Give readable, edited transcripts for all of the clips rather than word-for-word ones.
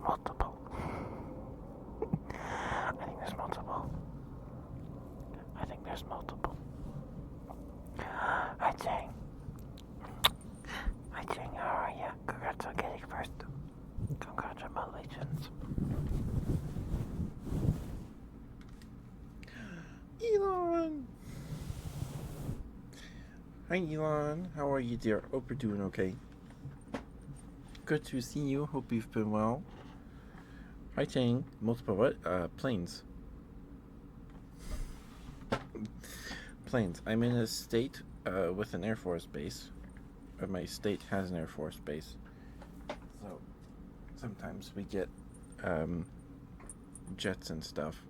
multiple. I think there's multiple. I think there's multiple. Hi, Chang. Hi, Chang. How are you? Congrats on getting first. Congratulations. Elon! Hi, Elon. How are you, dear? Hope you're doing okay. Good to see you. Hope you've been well. Hi, Chang. Multiple what? Planes. Planes. I'm in a state with an Air Force base. My state has an Air Force base. So sometimes we get jets and stuff.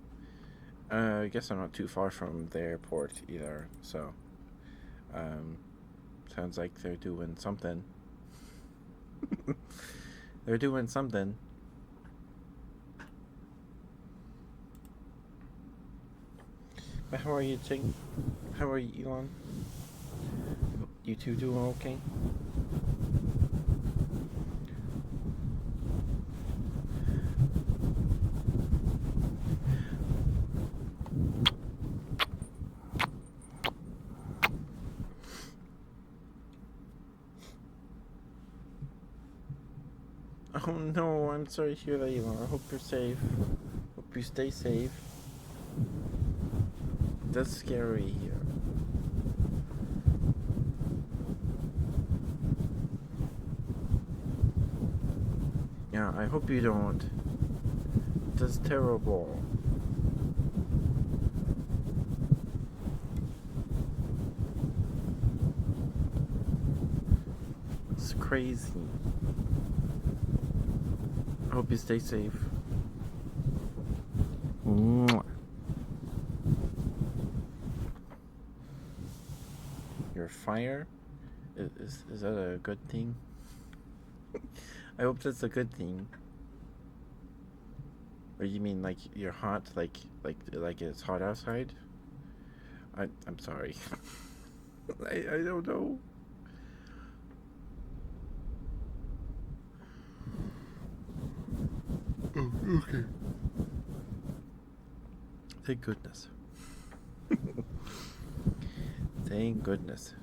I guess I'm not too far from the airport either, so sounds like they're doing something. They're doing something. But how are you, Ching? How are you, Elon? You two doing okay? Oh no, I'm sorry to hear that, Elon. I hope you're safe. Hope you stay safe. That's scary here. Yeah, I hope you don't. That's terrible. It's crazy. I hope you stay safe. Mwah. Your fire? Is that a good thing? I hope that's a good thing. Or you mean like you're hot, like it's hot outside? I'm sorry. I don't know. Oh, okay. Thank goodness. Thank goodness.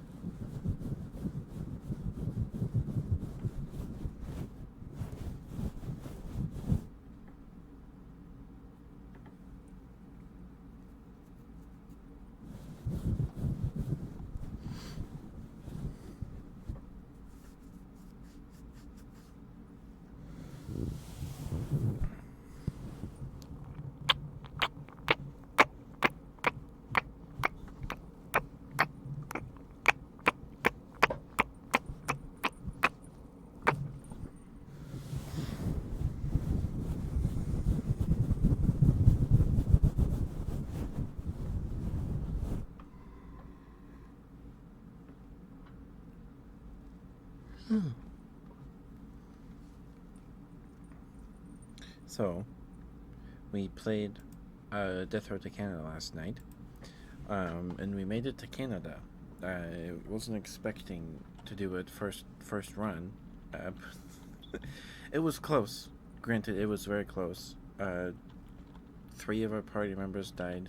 So, we played Death Road to Canada last night, and we made it to Canada. I wasn't expecting to do it first run. Uh, it was close. Granted, it was very close. 3 of our party members died,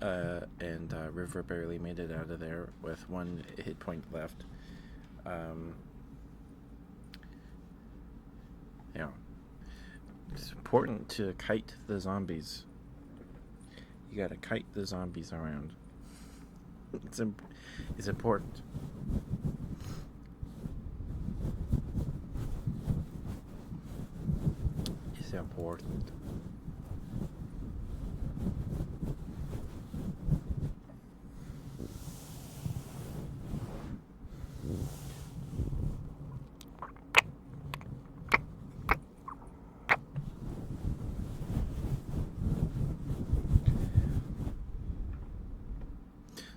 and River barely made it out of there with 1 hit point left. Yeah, it's important to kite the zombies. You gotta kite the zombies around. It's important. It's important.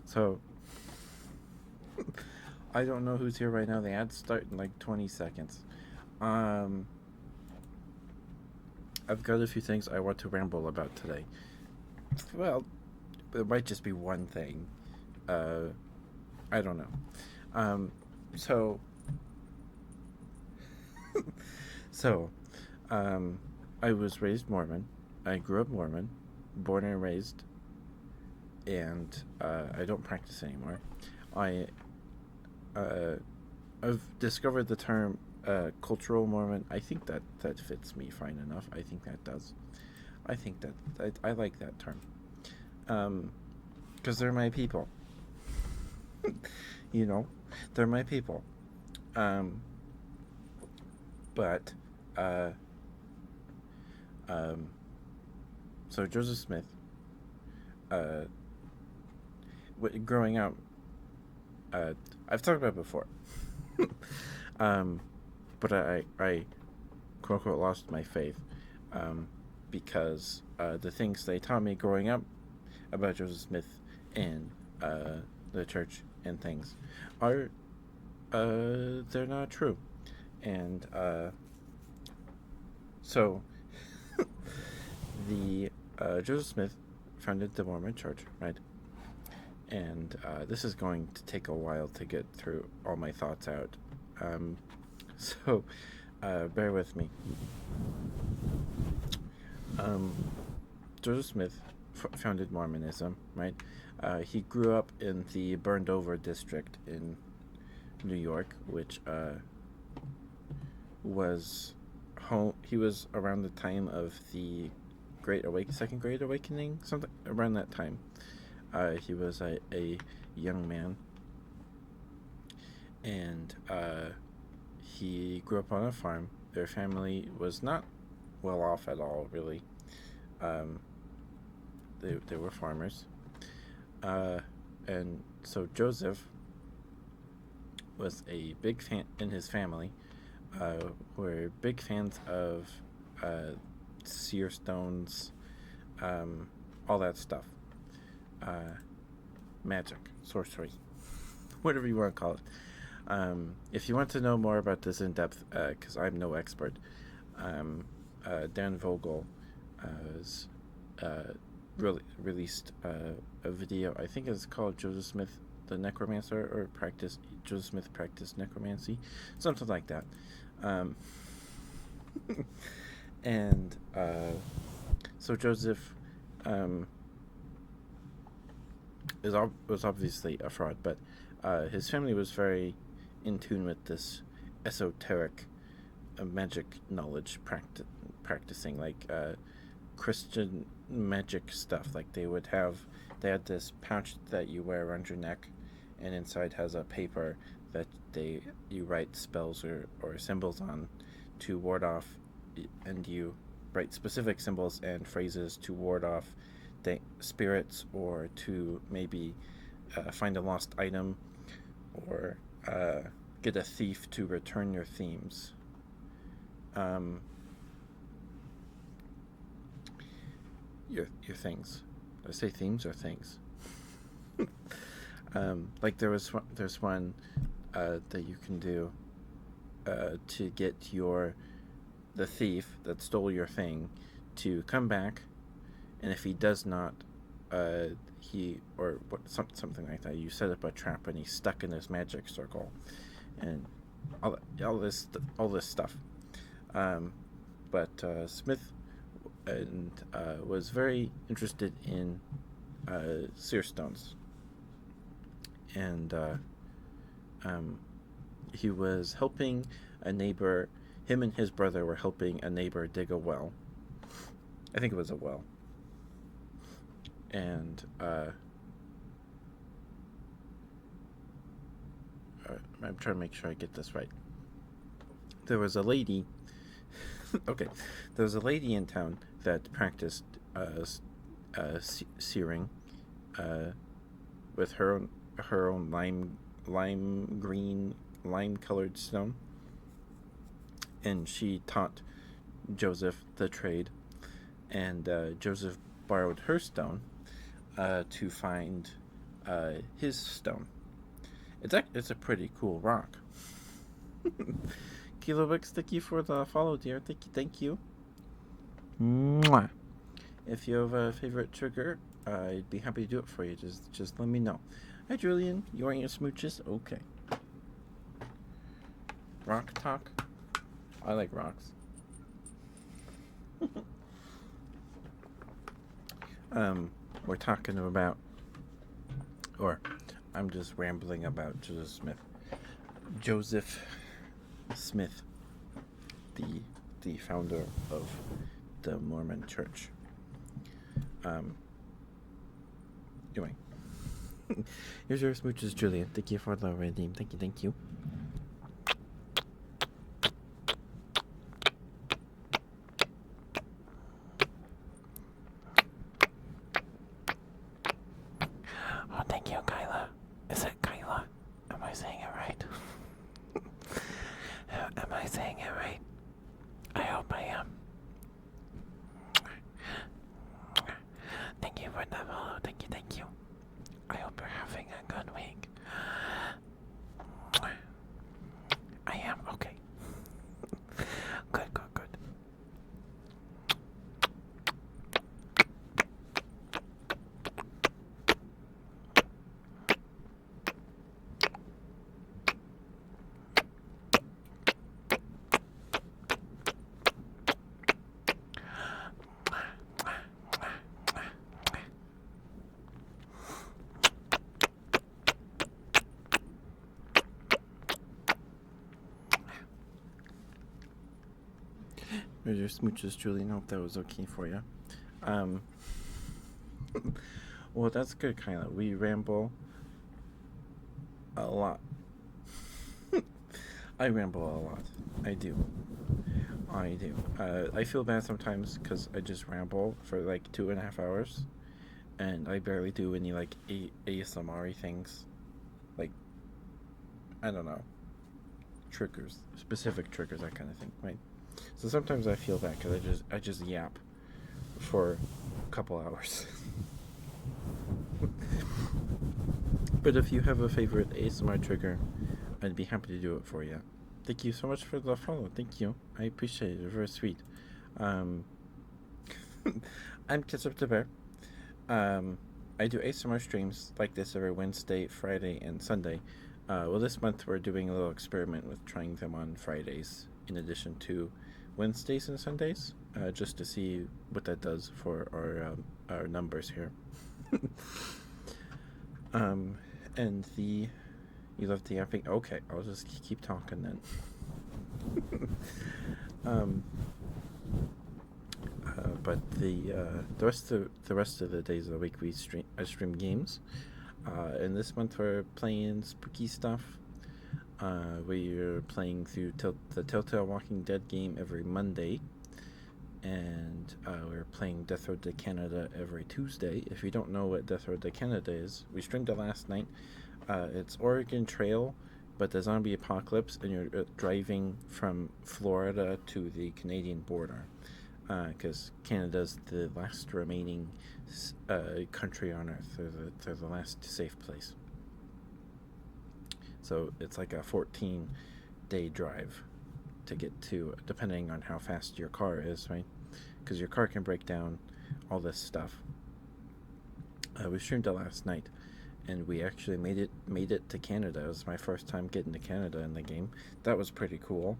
So, I don't know who's here right now. The ads start in like 20 seconds. I've got a few things I want to ramble about today. Well, it might just be one thing. I don't know. So, So, I was raised Mormon. I grew up Mormon, born and raised, and I don't practice anymore. I uh, I've discovered the term cultural Mormon. I think that fits me fine enough. I think that does. I think that I like that term. Because they're my people. You know, they're my people. Um, but uh, um, so Joseph Smith, uh, growing up, uh, I've talked about it before. um, but I quote unquote lost my faith, um, because the things they taught me growing up about Joseph Smith and the church and things are they're not true, and so the Joseph Smith founded the Mormon Church, right? And this is going to take a while to get through all my thoughts out. Um, so bear with me. Um, Joseph Smith founded Mormonism, right? He grew up in the burned over district in New York, which was home. He was around the time of the Second Great Awakening, something around that time. He was a young man, and he grew up on a farm. Their family was not well off at all, really. Um, they were farmers, uh, and so Joseph was a big fan, in his family were big fans of seer stones, all that stuff, uh, magic, sorcery, whatever you want to call it. If you want to know more about this in depth, because I'm no expert, Dan Vogel has released a video. I think it's called Joseph Smith the Necromancer, or Joseph Smith practiced necromancy, something like that. Um, and so Joseph was obviously a fraud, but his family was very in tune with this esoteric magic knowledge practicing, like Christian magic stuff. Like they had this pouch that you wear around your neck, and inside has a paper that you write spells or symbols on to ward off, and you write specific symbols and phrases to ward off spirits, or to maybe find a lost item, or get a thief to return your themes. Your things. Did I say themes or things? Like there's one that you can do to get the thief that stole your thing to come back, and if he does not, something like that, you set up a trap and he's stuck in this magic circle, and all this stuff. But Smith was very interested in seer stones, and he was helping a neighbor. Him and his brother were helping a neighbor dig a well. I think it was a well. And I'm trying to make sure I get this right. There was a lady. Okay, there was a lady in town that practiced searing with her own lime colored stone, and she taught Joseph the trade, and Joseph borrowed her stone to find his stone. It's a pretty cool rock. Kilowix, thank you for the follow, dear. Thank you. Mwah. If you have a favorite trigger, I'd be happy to do it for you. Just let me know. Hi, Julian. You want your smooches? Okay. Rock talk. I like rocks. We're talking about, or I'm just rambling about Joseph Smith. Joseph Smith, the founder of the Mormon Church. Anyway, here's your smooches, Julian. Thank you for the redeem. Thank you. Oh, thank you, Kyla. Is it Kyla? Am I saying it right? Am I saying it right? I hope I am. Thank you for the follow. Thank you. I hope you're having a good week. I am okay. Good. Here's your smooches, Julian. Hope that was okay for you. Well, that's good, Kyla. We ramble a lot. I ramble a lot. I do. I feel bad sometimes because I just ramble for like 2.5 hours, and I barely do any like ASMR things, like, I don't know, triggers, specific triggers, that kind of thing, right? So sometimes I feel bad because I just yap for a couple hours. But if you have a favorite ASMR trigger, I'd be happy to do it for you. Thank you so much for the follow. Thank you. I appreciate it. It's very sweet. I'm Ketchup the Bear. I do ASMR streams like this every Wednesday, Friday, and Sunday. Well, this month we're doing a little experiment with trying them on Fridays in addition to Wednesdays and Sundays, just to see what that does for our numbers here. And you love the yapping? Okay, I'll just keep talking then. But the rest of the days of the week I stream games. And this month we're playing spooky stuff. We're playing through the Telltale Walking Dead game every Monday, and we're playing Death Road to Canada every Tuesday. If you don't know what Death Road to Canada is, we streamed it last night. It's Oregon Trail, but the zombie apocalypse, and you're driving from Florida to the Canadian border, because Canada's the last remaining country on Earth. They're the last safe place. So it's like a 14-day drive to get to, depending on how fast your car is, right? Because your car can break down, all this stuff. We streamed it last night, and we actually made it to Canada. It was my first time getting to Canada in the game. That was pretty cool.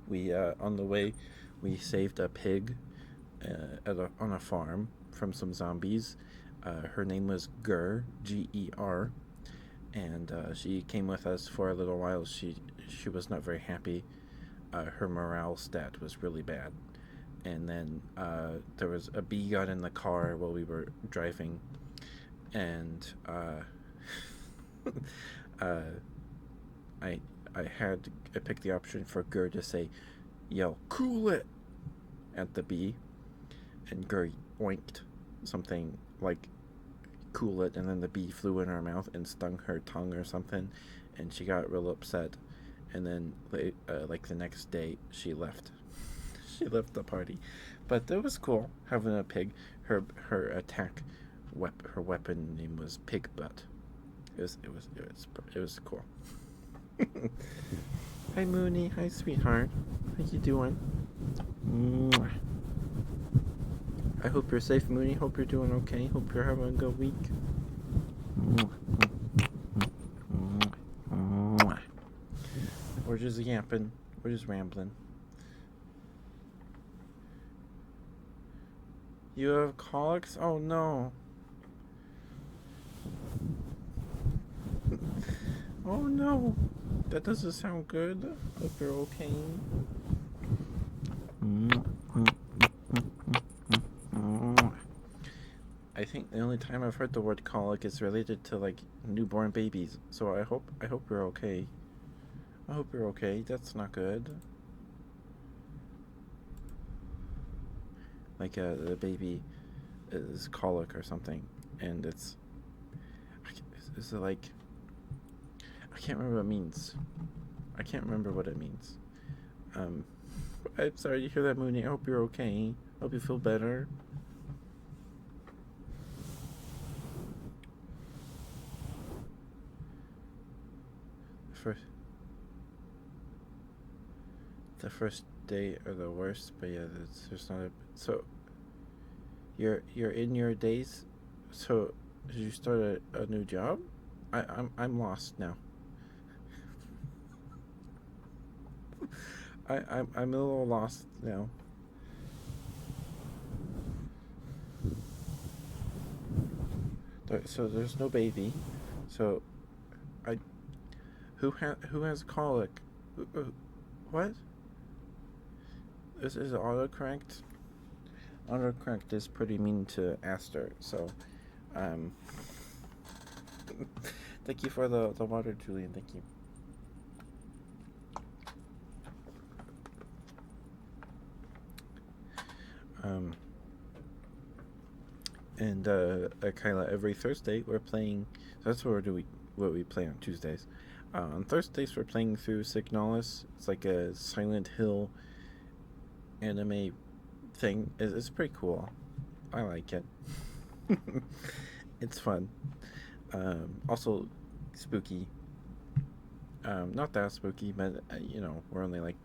We on the way, we saved a pig on a farm from some zombies. Her name was Ger, and she came with us for a little while. She was not very happy. Her morale stat was really bad, and then there was a bee got in the car while we were driving, and I picked the option for Ger to yell "cool it" at the bee, and Ger oinked something like "cool it," and then the bee flew in her mouth and stung her tongue or something, and she got real upset. And then like the next day she left. She left the party. But it was cool having a pig. Her weapon name was Pig Butt. It was cool. Hi Mooney, hi sweetheart. How you doing? Mwah. I hope you're safe, Mooney. Hope you're doing okay. Hope you're having a good week. We're just yapping. We're just rambling. You have colics? Oh no. Oh no. That doesn't sound good. Hope you're okay. I think the only time I've heard the word colic is related to like newborn babies. So I hope you're okay. I hope you're okay. That's not good. Like the baby is colic or something, and is it like I can't remember what it means. I can't remember what it means. Um, I'm sorry to hear that, Mooney. I hope you're okay. I hope you feel better. First, the first day are the worst, but yeah, there's not a so. You're in your days, so did you start a new job? I'm lost now. I'm a little lost now. So there's no baby. So I who has colic? What? This is autocorrect. Autocorrect is pretty mean to Aster. So, um, thank you for the water, Julian. Thank you. Um, and Kyla, every Thursday we're playing. So that's what we play on Tuesdays. On Thursdays we're playing through Signalis. It's like a Silent Hill anime thing. It's pretty cool. I like it. It's fun. Also spooky. Not that spooky, but we're only like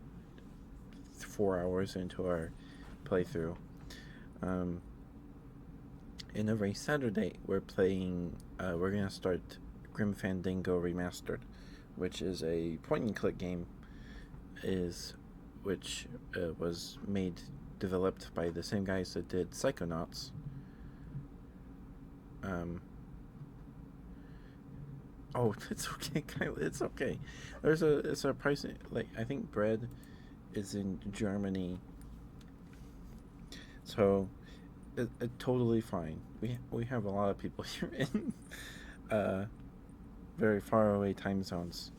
4 hours into our playthrough. And every Saturday we're playing. We're gonna start Grim Fandango Remastered, which is a point-and-click game, which was developed by the same guys that did Psychonauts. Oh, it's okay, Kyle. It's okay. It's a price. Like I think bread is in Germany, so it's totally fine. We have a lot of people here in very far away time zones.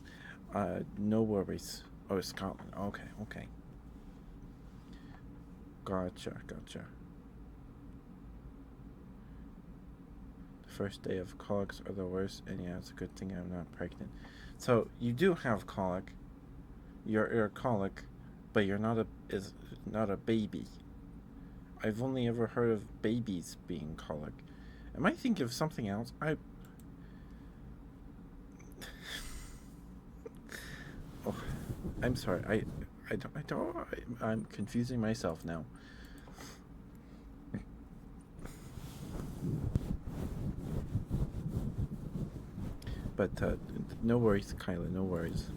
No worries. Oh, Scotland. Okay. Gotcha. The first day of colics are the worst, and yeah, it's a good thing I'm not pregnant. So you do have colic. You're a colic, but you're not a baby. I've only ever heard of babies being colic. Am I thinking of something else? Oh, I'm sorry. I'm confusing myself now. But no worries, Kyla. No worries.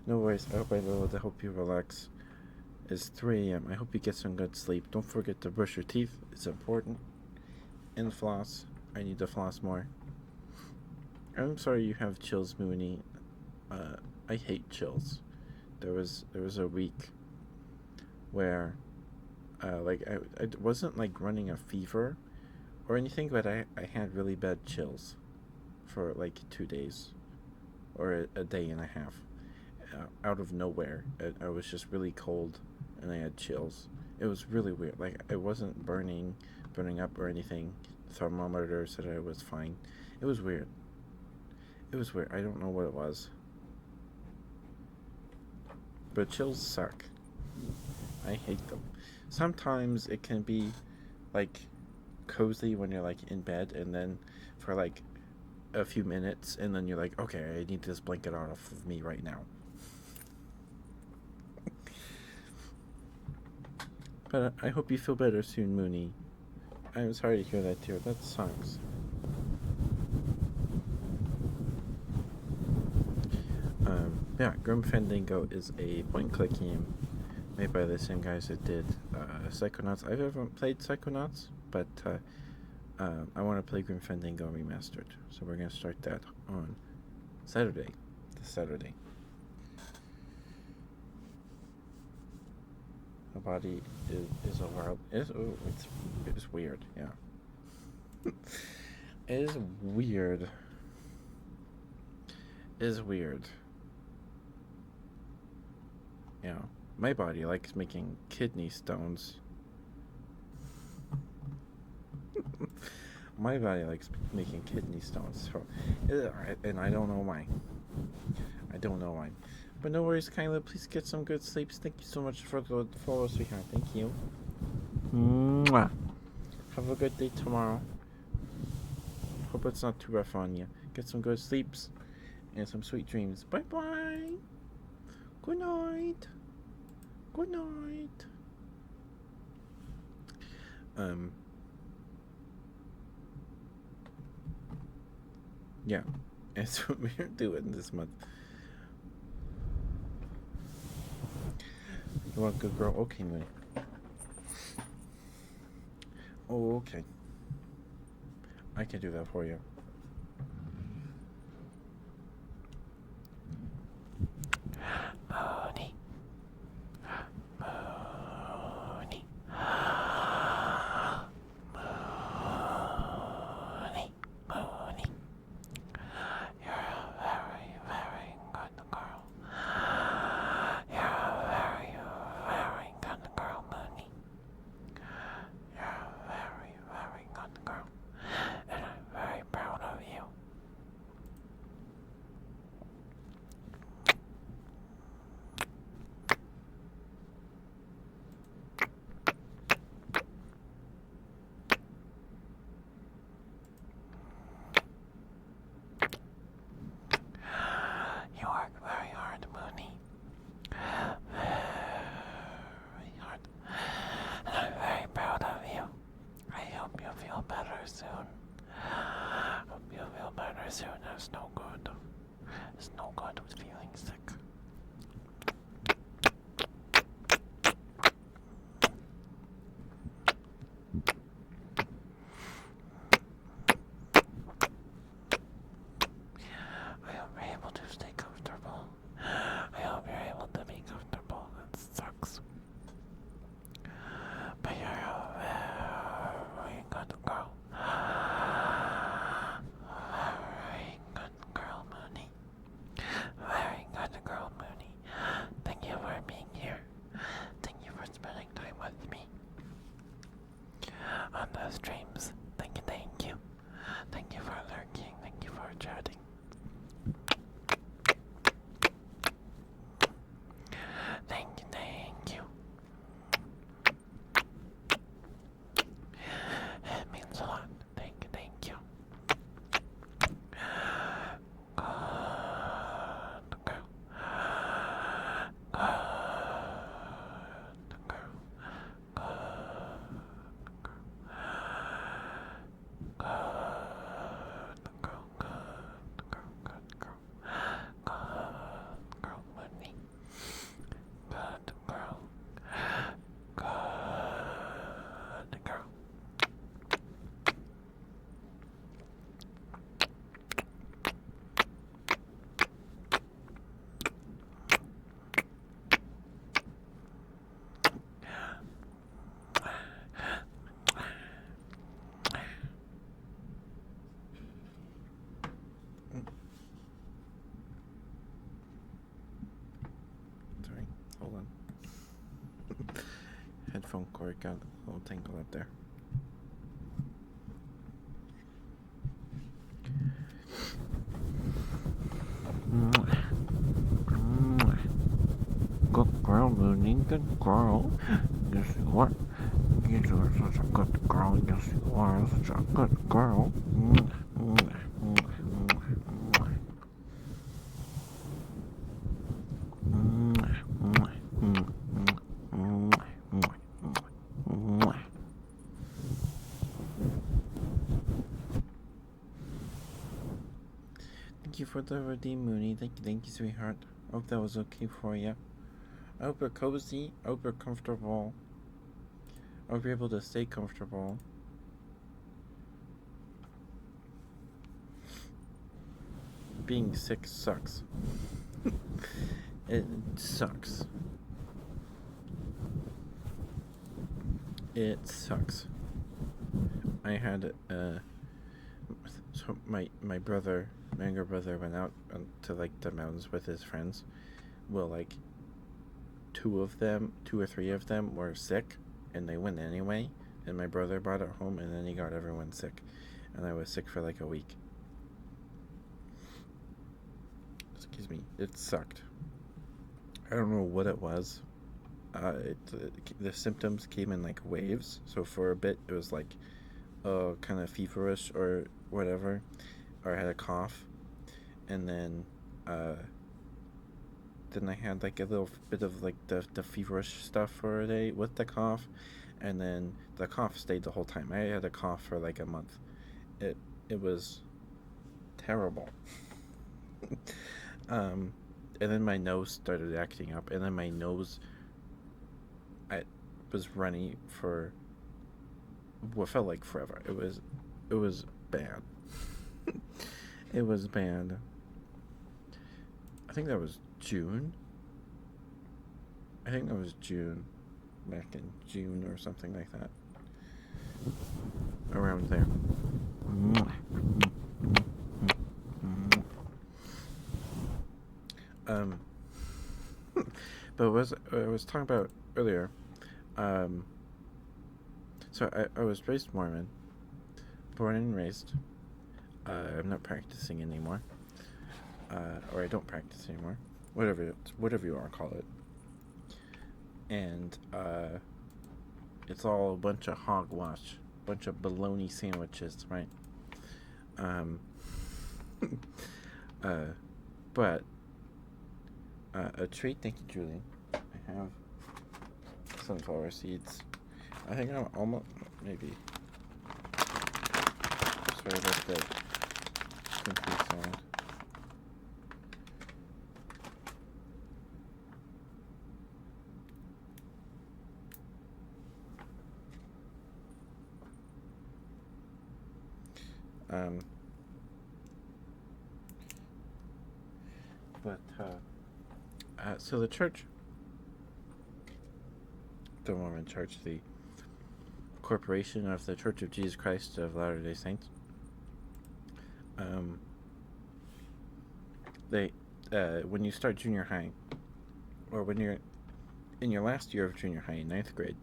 No worries. I hope you relax. It's 3 a.m. I hope you get some good sleep. Don't forget to brush your teeth. It's important. And floss. I need to floss more. I'm sorry you have chills, Mooney. I hate chills. There was a week where, I wasn't like running a fever or anything, but I had really bad chills for like 2 days or a day and a half. Out of nowhere, I was just really cold, and I had chills. It was really weird. Like I wasn't burning up or anything. The thermometer said I was fine. It was weird. I don't know what it was. But chills suck. I hate them. Sometimes it can be like cozy when you're like in bed, and then for like a few minutes, and then you're like, okay, I need this blanket off of me right now. But I hope you feel better soon, Mooney. I'm sorry to hear that, dear. That sucks. Yeah, Grim Fandango is a point-and-click game made by the same guys that did Psychonauts. I've never played Psychonauts, but I want to play Grim Fandango Remastered. So we're going to start that on Saturday. This Saturday. The body is a wild. It's weird, yeah. It is weird. It is weird. Yeah. My body likes making kidney stones. My body likes making kidney stones. So, and I don't know why. I don't know why. But no worries, Kyla. Please get some good sleeps. Thank you so much for the follow, sweetheart. Thank you. Mwah. Have a good day tomorrow. Hope it's not too rough on you. Get some good sleeps and some sweet dreams. Bye-bye. Good night. Good night. Yeah. That's what we're doing this month. You want a good girl? Okay, Mooney. Oh, okay. I can do that for you. Mooney. Mooney. Mooney. Mooney. You're a very, very good girl. You're a very, very good girl, Mooney. You're a very, very good girl. And I'm very proud of you. You work very hard, Mooney. Very hard. And I'm very proud of you. I hope you feel better soon. Hope you feel better soon. It's no good. It's no good with feeling sick. I hope you're able to stay comfortable. I hope you're able to be comfortable. That sucks. But you're a very good girl. Very good girl, Mooney. Very good girl, Mooney. Thank you for being here. Thank you for spending time with me on the streams. Thank you, thank you. Thank you for lurking. Thank you for chatting. Thank you, thank you. It means a lot. Thank you, thank you. Good girl. Good girl. Good girl. Good girl. Good girl. Good girl, Mooney. Good girl. Good girl. Sorry, hold on. Headphone cord got a little tangled up there. Good girl, Mooney. Good girl. Yes, you are. You are such a good girl. Yes, you are such a good girl. Thank you for the redeem, Mooney. Thank you, sweetheart. Hope that was okay for you. I hope you're cozy. I hope you're comfortable. I hope you're able to stay comfortable. Being sick sucks. It sucks. It sucks. I had so my brother, my younger brother, went out to like the mountains with his friends. Well, like two or three of them were sick, and they went anyway. And my brother brought it home, and then he got everyone sick, and I was sick for like a week. Excuse me. It sucked. I don't know what it was. The symptoms came in like waves. So for a bit, it was like kind of feverish or whatever, or I had a cough, and then I had like a little bit of like the feverish stuff for a day with the cough, and then the cough stayed the whole time. I had a cough for like a month. It was terrible. And then my nose started acting up, and then my nose, I was runny for what felt like forever. It was bad. It was bad. I think that was June. Back in June or something like that. Around there. But what I was talking about earlier, so I was raised Mormon, born and raised. I'm not practicing anymore, or I don't practice anymore. Whatever you want to call it. And it's all a bunch of hogwash, bunch of bologna sandwiches, right? But a treat. Thank you, Julian. I have sunflower seeds. I think I'm almost maybe. Sorry about that crinkly sound. So the church, the Mormon Church, the corporation of the Church of Jesus Christ of Latter-day Saints, they, when you start junior high, or when you're in your last year of junior high in 9th grade,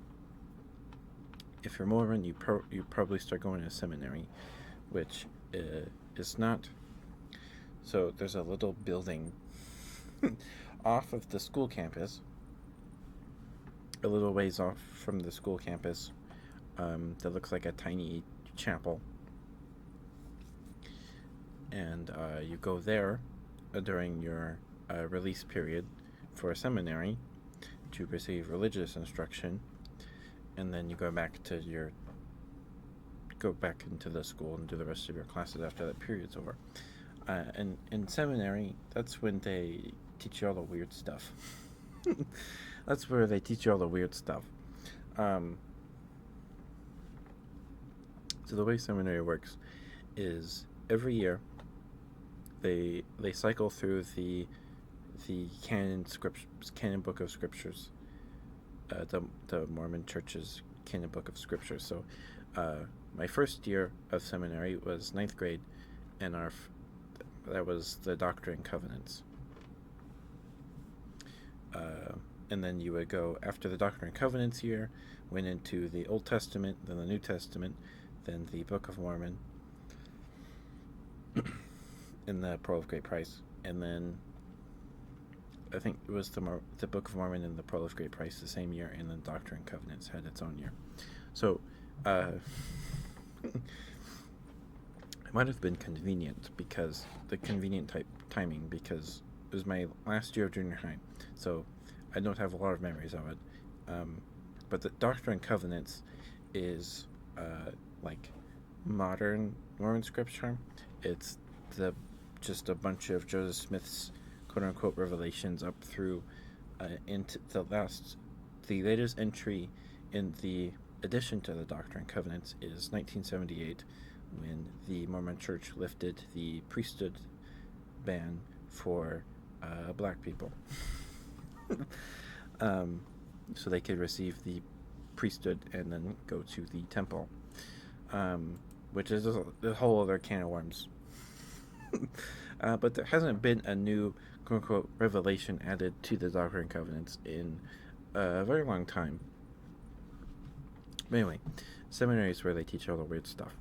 if you're Mormon, you probably start going to seminary, which is not. So there's a little building off of the school campus, a little ways off from the school campus, that looks like a tiny chapel. And you go there during your release period for a seminary to receive religious instruction, and then you go back into the school and do the rest of your classes after that period's over. And in seminary, that's when they teach you all the weird stuff. That's where they teach you all the weird stuff. So the way seminary works is every year they cycle through the canon book of scriptures, the Mormon Church's canon book of scriptures. So my first year of seminary was 9th grade, and that was the Doctrine and Covenants. And then you would go, after the Doctrine and Covenants year, went into the Old Testament, then the New Testament, then the Book of Mormon, and the Pearl of Great Price. And then I think it was the Book of Mormon and the Pearl of Great Price the same year, and then Doctrine and Covenants had its own year. So it might have been convenient, because the convenient timing, because it was my last year of junior high, so I don't have a lot of memories of it. But the Doctrine and Covenants is like modern Mormon scripture. It's just a bunch of Joseph Smith's quote-unquote revelations up through into the latest entry in the addition to the Doctrine and Covenants is 1978, when the Mormon Church lifted the priesthood ban for black people. So they could receive the priesthood and then go to the temple, which is a whole other can of worms. But there hasn't been a new quote-unquote revelation added to the Doctrine and Covenants in a very long time. But anyway, seminaries where they teach all the weird stuff,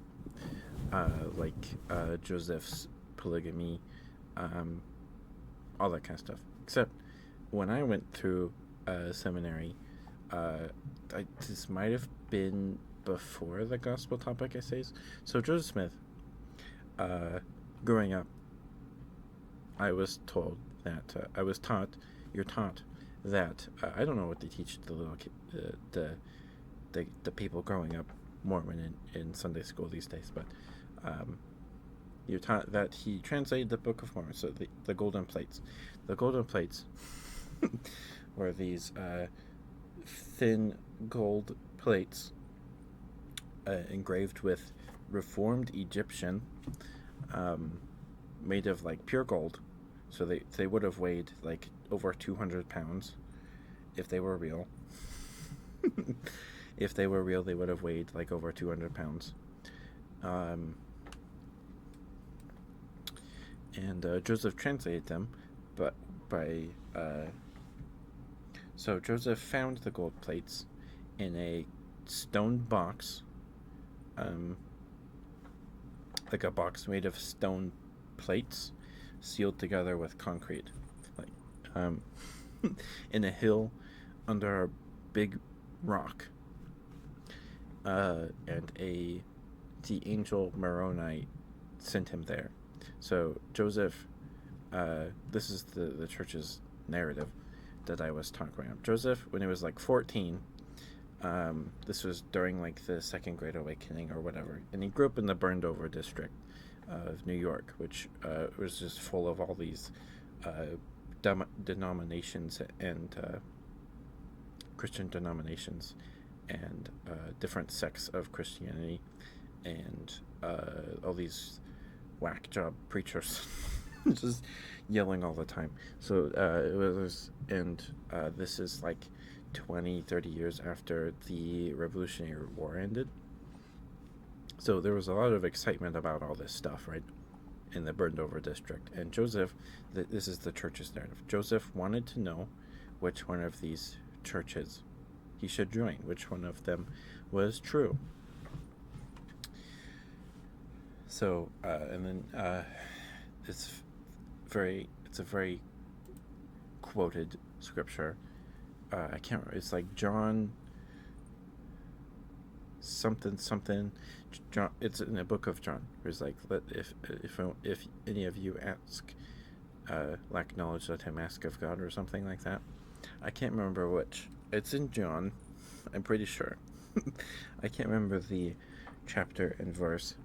like Joseph's polygamy, all that kind of stuff. Except when I went through seminary, this might have been before the gospel topic essays. So Joseph Smith, growing up, I was taught you're taught that I don't know what they teach the little the people growing up Mormon in Sunday school these days, but you're taught that he translated the Book of Mormon, so the golden plates. The golden plates were these thin gold plates engraved with reformed Egyptian, made of like pure gold. So they would have weighed like over 200 pounds if they were real. If they were real, they would have weighed like over 200 pounds. And Joseph translated them, but so Joseph found the gold plates in a stone box, like a box made of stone plates sealed together with concrete, like in a hill under a big rock. And the angel Moroni sent him there. So Joseph, this is the church's narrative that I was taught growing up. Joseph, when he was like 14, this was during like the Second Great Awakening or whatever, and he grew up in the burned over district of New York, which was just full of all these denominations and Christian denominations and different sects of Christianity, and all these whack job preachers just yelling all the time. So it was, and this is like 20-30 years after the Revolutionary War ended. So there was a lot of excitement about all this stuff, right, in the burned over district. And Joseph, this is the church's narrative, Joseph wanted to know which one of these churches he should join, which one of them was true. So and then it's a very quoted scripture. I can't remember. It's like John something. John. It's in the book of John. It's like, if any of you lack knowledge, let him ask of God, or something like that. I can't remember which. It's in John, I'm pretty sure. I can't remember the chapter and verse.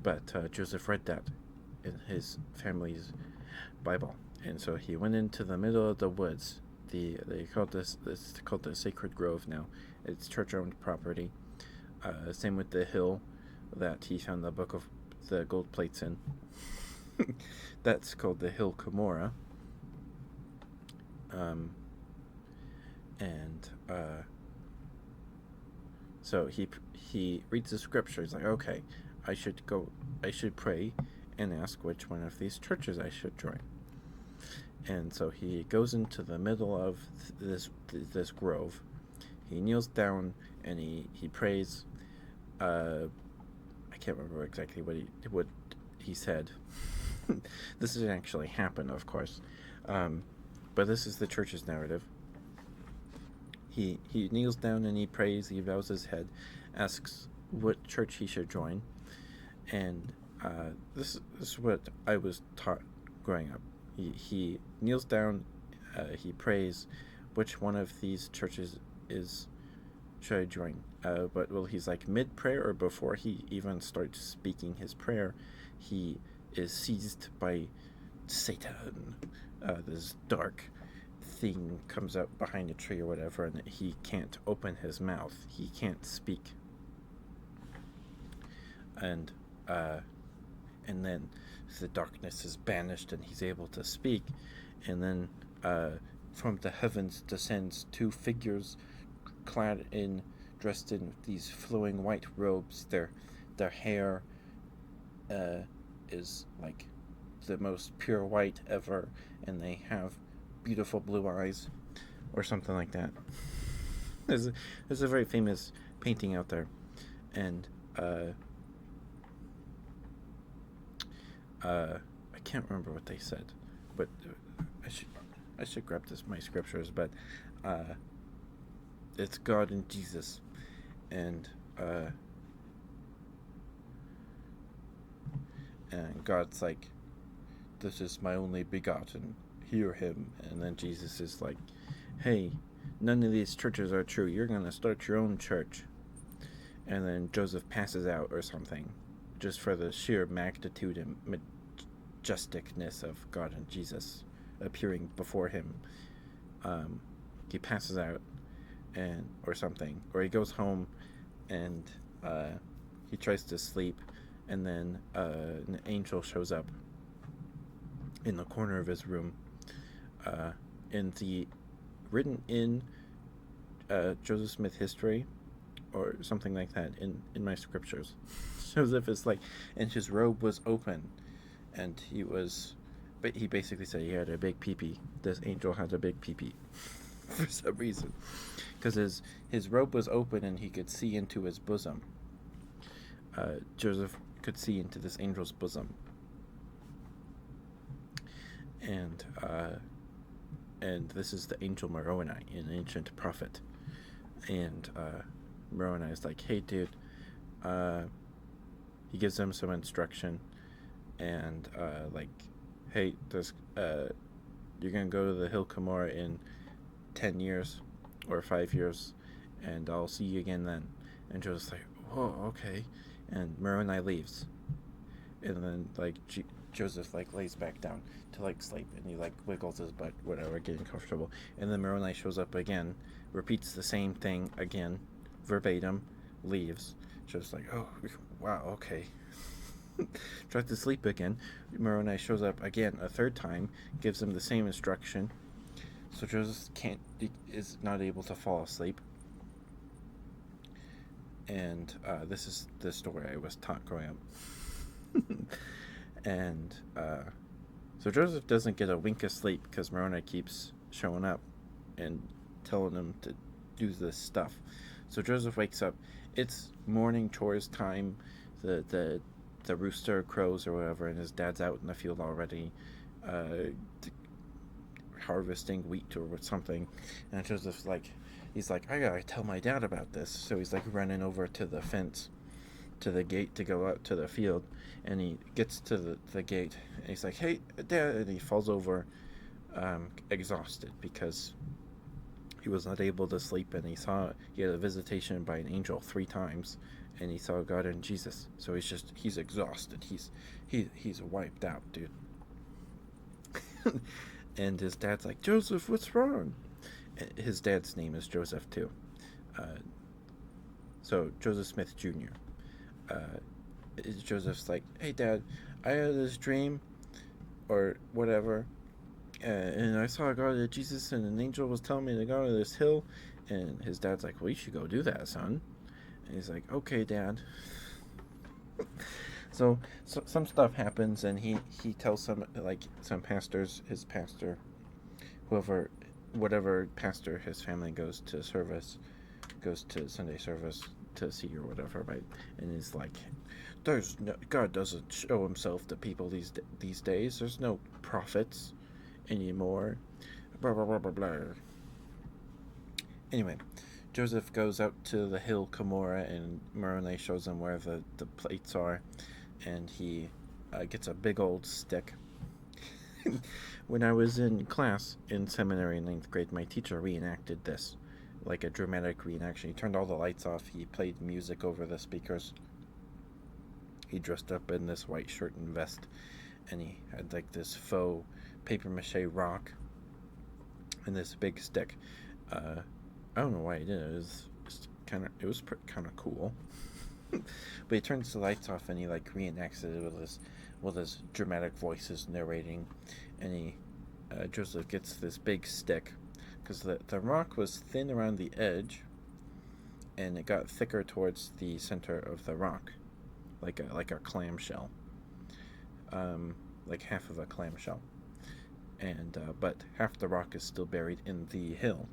But Joseph read that in his family's Bible, and so he went into the middle of the woods. They called this called the Sacred Grove now. It's church-owned property. Same with the hill that he found the Book of the Gold Plates in. That's called the Hill Cumorah. So he reads the scripture. He's like, okay, I should pray and ask which one of these churches I should join. And so he goes into the middle of this grove. He kneels down and he prays. I can't remember exactly what he said. This didn't actually happen, of course, but this is the church's narrative. He kneels down and he prays. He bows his head, asks what church he should join, and this is what I was taught growing up. He kneels down, he prays, which one of these churches should I join? But he's like mid prayer, or before he even starts speaking his prayer, he is seized by Satan. This dark thing comes out behind a tree or whatever, and he can't open his mouth. He can't speak. And then the darkness is banished, and he's able to speak. And then from the heavens descends two figures dressed in these flowing white robes. Their hair is like the most pure white ever, and they have beautiful blue eyes, or something like that. There's a very famous painting out there, and I can't remember what they said, but I should grab my scriptures, but it's God and Jesus, and God's like, this is my only begotten, hear him. And then Jesus is like, hey, none of these churches are true, you're gonna start your own church. And then Joseph passes out or something, just for the sheer magnitude and majesticness of God and Jesus appearing before him. He passes out, or something, or he goes home, and he tries to sleep, and then an angel shows up in the corner of his room, written in Joseph Smith history, or something like that, in my scriptures. Joseph is like, and his robe was open, and but he basically said he had a big pee-pee. This angel had a big pee-pee for some reason, because his robe was open and he could see into his bosom. Joseph could see into this angel's bosom, and this is the angel Moroni, an ancient prophet. And Moroni is like, hey dude, he gives them some instruction, and like, hey, you're gonna go to the Hill Cumorah in 10 years or 5 years, and I'll see you again then. And Joseph's like, whoa, okay. And Moroni leaves, and then like Joseph like lays back down to like sleep, and he like wiggles his butt, whatever, getting comfortable. And then Moroni shows up again, repeats the same thing again, verbatim, leaves. Joseph's like, oh wow, okay. Tries to sleep again. Moroni shows up again a third time, gives him the same instruction. So Joseph is not able to fall asleep. And this is the story I was taught growing up. And so Joseph doesn't get a wink of sleep because Moroni keeps showing up and telling him to do this stuff. So Joseph wakes up. It's morning chores time. The rooster crows or whatever, and his dad's out in the field already, harvesting wheat or something. And Joseph's like, he's like, I gotta tell my dad about this. So he's like running over to the fence, to the gate to go out to the field, and he gets to the gate, and he's like, hey Dad, and he falls over, exhausted, because he was not able to sleep, and he had a visitation by an angel 3 times, and he saw God and Jesus. So he's exhausted, he's wiped out, dude. And his dad's like, Joseph, what's wrong? His dad's name is Joseph too. So Joseph Smith Jr. Joseph's like, hey Dad, I had this dream, or whatever, and I saw God and Jesus, and an angel was telling me to go to this hill. And his dad's like, well, you should go do that, son. And he's like, okay, Dad. So some stuff happens, and he tells some pastors, his pastor, whatever pastor his family goes to Sunday service to see or whatever, right? And he's like, God doesn't show himself to people these days. There's no prophets anymore. Blah blah blah blah blah. Anyway, Joseph goes out to the Hill Cumorah, and Moroni shows him where the plates are, and he gets a big old stick. When I was in class in seminary in 9th grade, my teacher reenacted this, like a dramatic reenaction. He turned all the lights off, he played music over the speakers, he dressed up in this white shirt and vest, and he had like this faux paper mache rock and this big stick. I don't know why he did it. It was kind of cool. But he turns the lights off and he like reenacts it with his dramatic voices narrating, and Joseph gets this big stick because the rock was thin around the edge, and it got thicker towards the center of the rock, like a clamshell, like half of a clamshell, and but half the rock is still buried in the hill.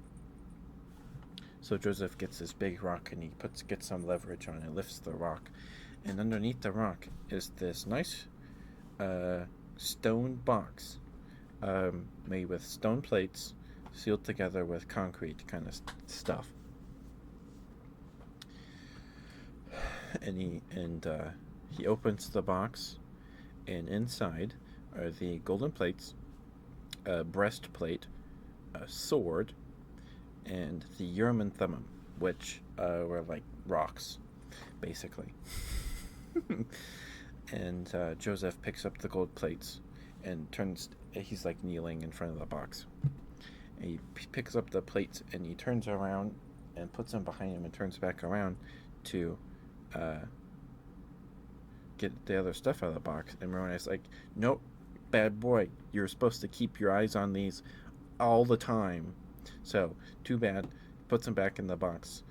So Joseph gets this big rock and he gets some leverage on it, lifts the rock, and underneath the rock is this nice stone box made with stone plates sealed together with concrete kind of stuff. And he opens the box, and inside are the golden plates, a breastplate, a sword, and the Urim and Thummim, which were like rocks, basically. And Joseph picks up the gold plates and he's like kneeling in front of the box. And he picks up the plates and he turns around and puts them behind him and turns back around to get the other stuff out of the box. And Moroni's like, nope, bad boy, you're supposed to keep your eyes on these all the time. So, too bad. Puts them back in the box.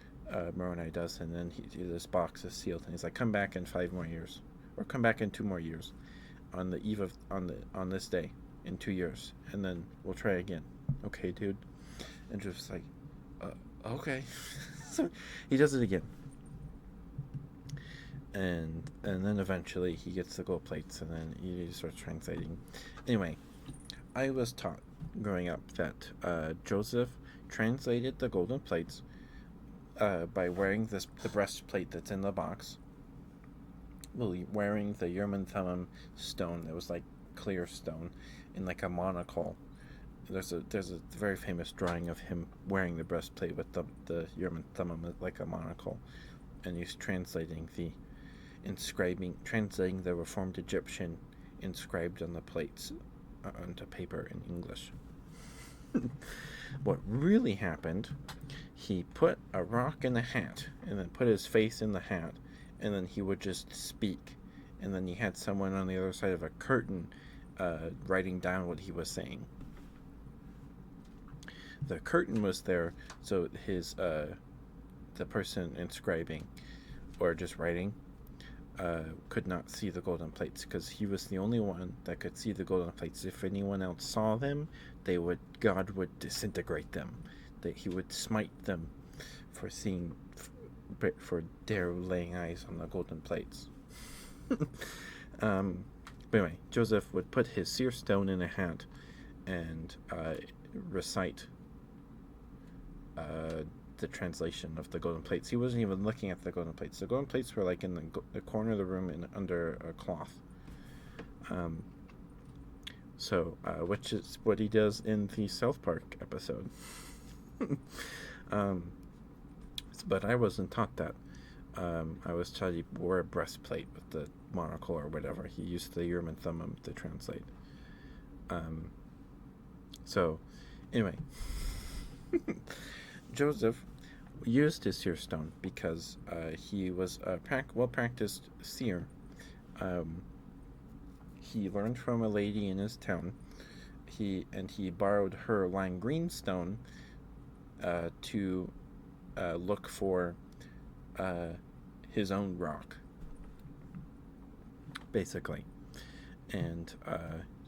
Moroni does, and then this box is sealed, and he's like, "Come back in 5 more years, or come back in 2 more years, on the eve of on this day, in 2 years, and then we'll try again." Okay, dude. And just like, okay. So he does it again, and then eventually he gets the gold plates, and then he starts translating. Anyway, I was taught growing up that Joseph translated the golden plates by wearing the breastplate that's in the box, wearing the Urim and Thummim stone that was like clear stone in like a monocle. There's a very famous drawing of him wearing the breastplate with the Urim and Thummim like a monocle, and he's translating the Reformed Egyptian inscribed on the plates onto paper in English. What really happened, he put a rock in a hat and then put his face in the hat, and then he would just speak, and then he had someone on the other side of a curtain writing down what he was saying. The curtain was there so the person inscribing or just writing could not see the golden plates, because he was the only one that could see the golden plates. If anyone else saw them, God would disintegrate them. That he would smite them for dare laying eyes on the golden plates. But anyway, Joseph would put his seer stone in a hat and recite the translation of the golden plates. He wasn't even looking at the golden plates. The golden plates were like in the corner of the room and under a cloth. Which is what he does in the South Park episode. But I wasn't taught that. I was taught he wore a breastplate with the monocle or whatever. He used the Urim and Thummim to translate. Anyway, Joseph used his seer stone because he was a well-practiced seer. He learned from a lady in his town. He borrowed her lime green stone to look for his own rock, basically. And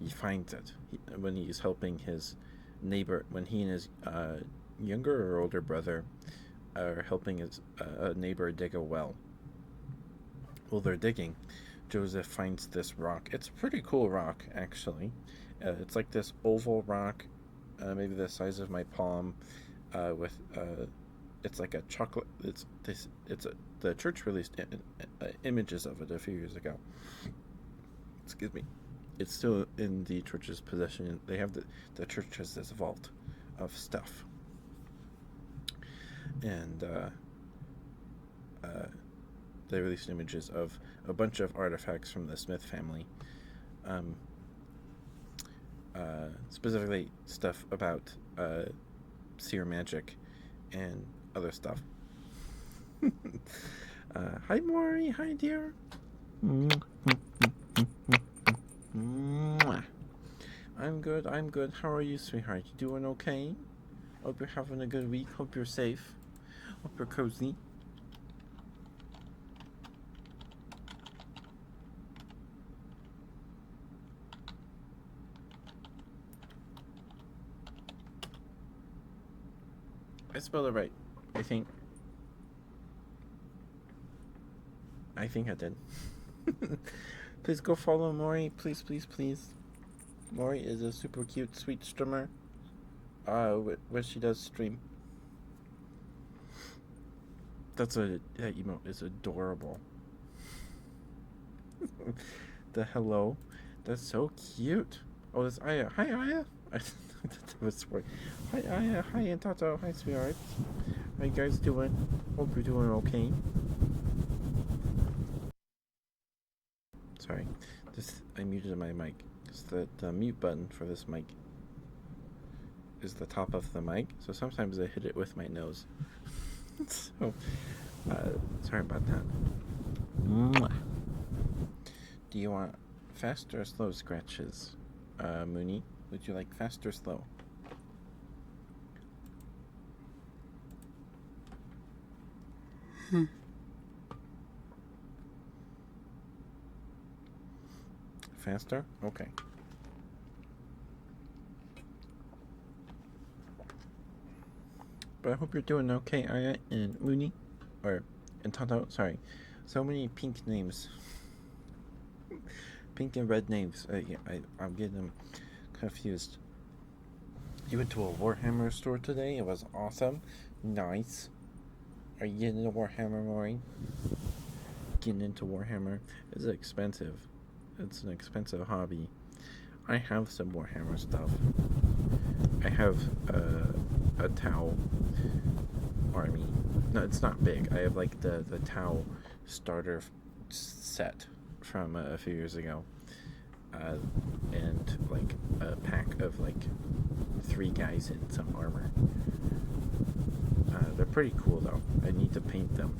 he finds it when he's helping his neighbor, when he and his younger or older brother are helping his neighbor dig a well. While they're digging, Joseph finds this rock. It's a pretty cool rock, actually. It's like this oval rock, maybe the size of my palm, with it's like a chocolate. The church released images of it a few years ago. Excuse me. It's still in the church's possession. They have the church has this vault of stuff, and they released images of a bunch of artifacts from the Smith family. specifically stuff about seer magic and other stuff. Hi, Maury. Hi, dear. I'm good. I'm good. How are you, sweetheart? You doing okay? Hope you're having a good week. Hope you're safe. Hope you're cozy. I spelled it right. I think. I did. Please go follow Maury. Please, please, please. Maury is a super cute, sweet streamer. Where she does stream. That emote is adorable. The hello. That's so cute. Oh, that's Aya. Hi, Aya. That was weird. Hi, Aya. Hi, Aunt Tato. Hi, sweetheart. How you guys doing? Hope you're doing okay. Sorry. I muted my mic. Because the mute button for this mic is the top of the mic. So sometimes I hit it with my nose. So, sorry about that. Mwah. Do you want fast or slow scratches, Mooney? Would you like fast or slow? Faster? Okay. But I hope you're doing okay, Aya and Mooney. And Tonto, sorry. So many pink names. Pink and red names. I'm getting them confused. You went to a Warhammer store today? It was awesome. Nice. Are you getting into Warhammer, Maury? Getting into Warhammer is expensive. It's an expensive hobby. I have some Warhammer stuff. I have a Tau army. No, it's not big. I have like the Tau starter set from a few years ago. And like a pack of like 3 guys in some armor. They're pretty cool though. I need to paint them.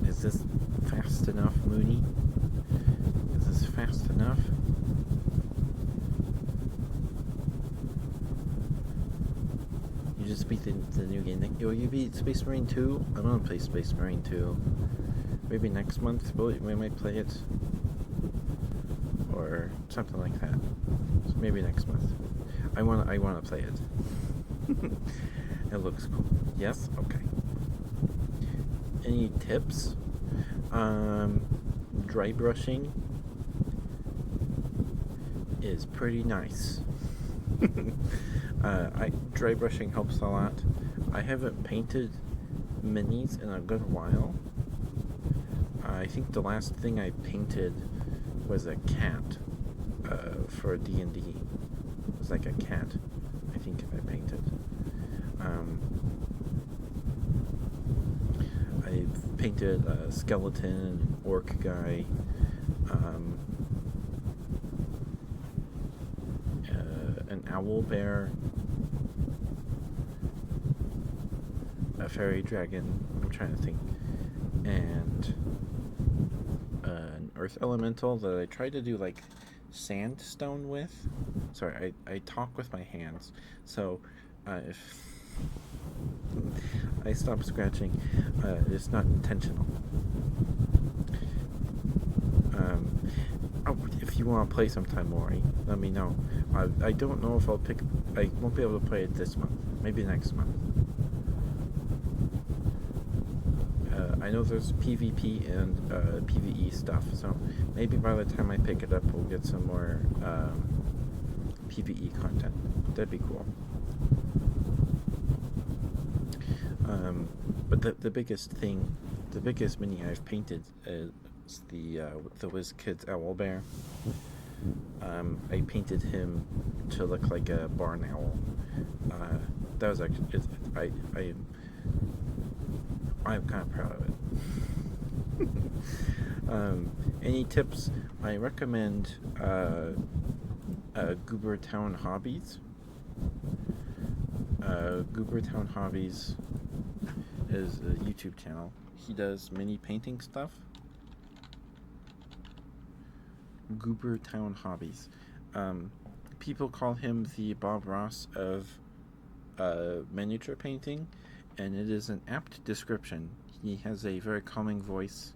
Is this fast enough, Mooney? Is this fast enough? You just beat the new game. Yo, you beat Space Marine 2? I want to play Space Marine 2. Maybe next month we might play it. Or something like that. So maybe next month. I want to play it. It looks cool. Yes? Okay. Any tips? Dry brushing is pretty nice. Dry brushing helps a lot. I haven't painted minis in a good while. I think the last thing I painted was a cat for D&D. It was like a cat, I think, I painted. I've painted a skeleton, orc guy, an owl bear, a fairy dragon, I'm trying to think, and an earth elemental that I tried to do like sandstone with. Sorry, I talk with my hands, so if I stop scratching, it's not intentional. If you want to play sometime, Maury, let me know. I don't know if I won't be able to play it this month. Maybe next month. I know there's PvP and PvE stuff, so maybe by the time I pick it up, we'll get some more PvE content. That'd be cool. But the biggest mini I've painted is the WizKids Owlbear. I painted him to look like a barn owl. That was actually I'm kind of proud of it. Any tips? I recommend Goober Town Hobbies. Goober Town Hobbies is a YouTube channel. He does mini painting stuff. Goober Town Hobbies. People call him the Bob Ross of miniature painting, and it is an apt description. He has a very calming voice.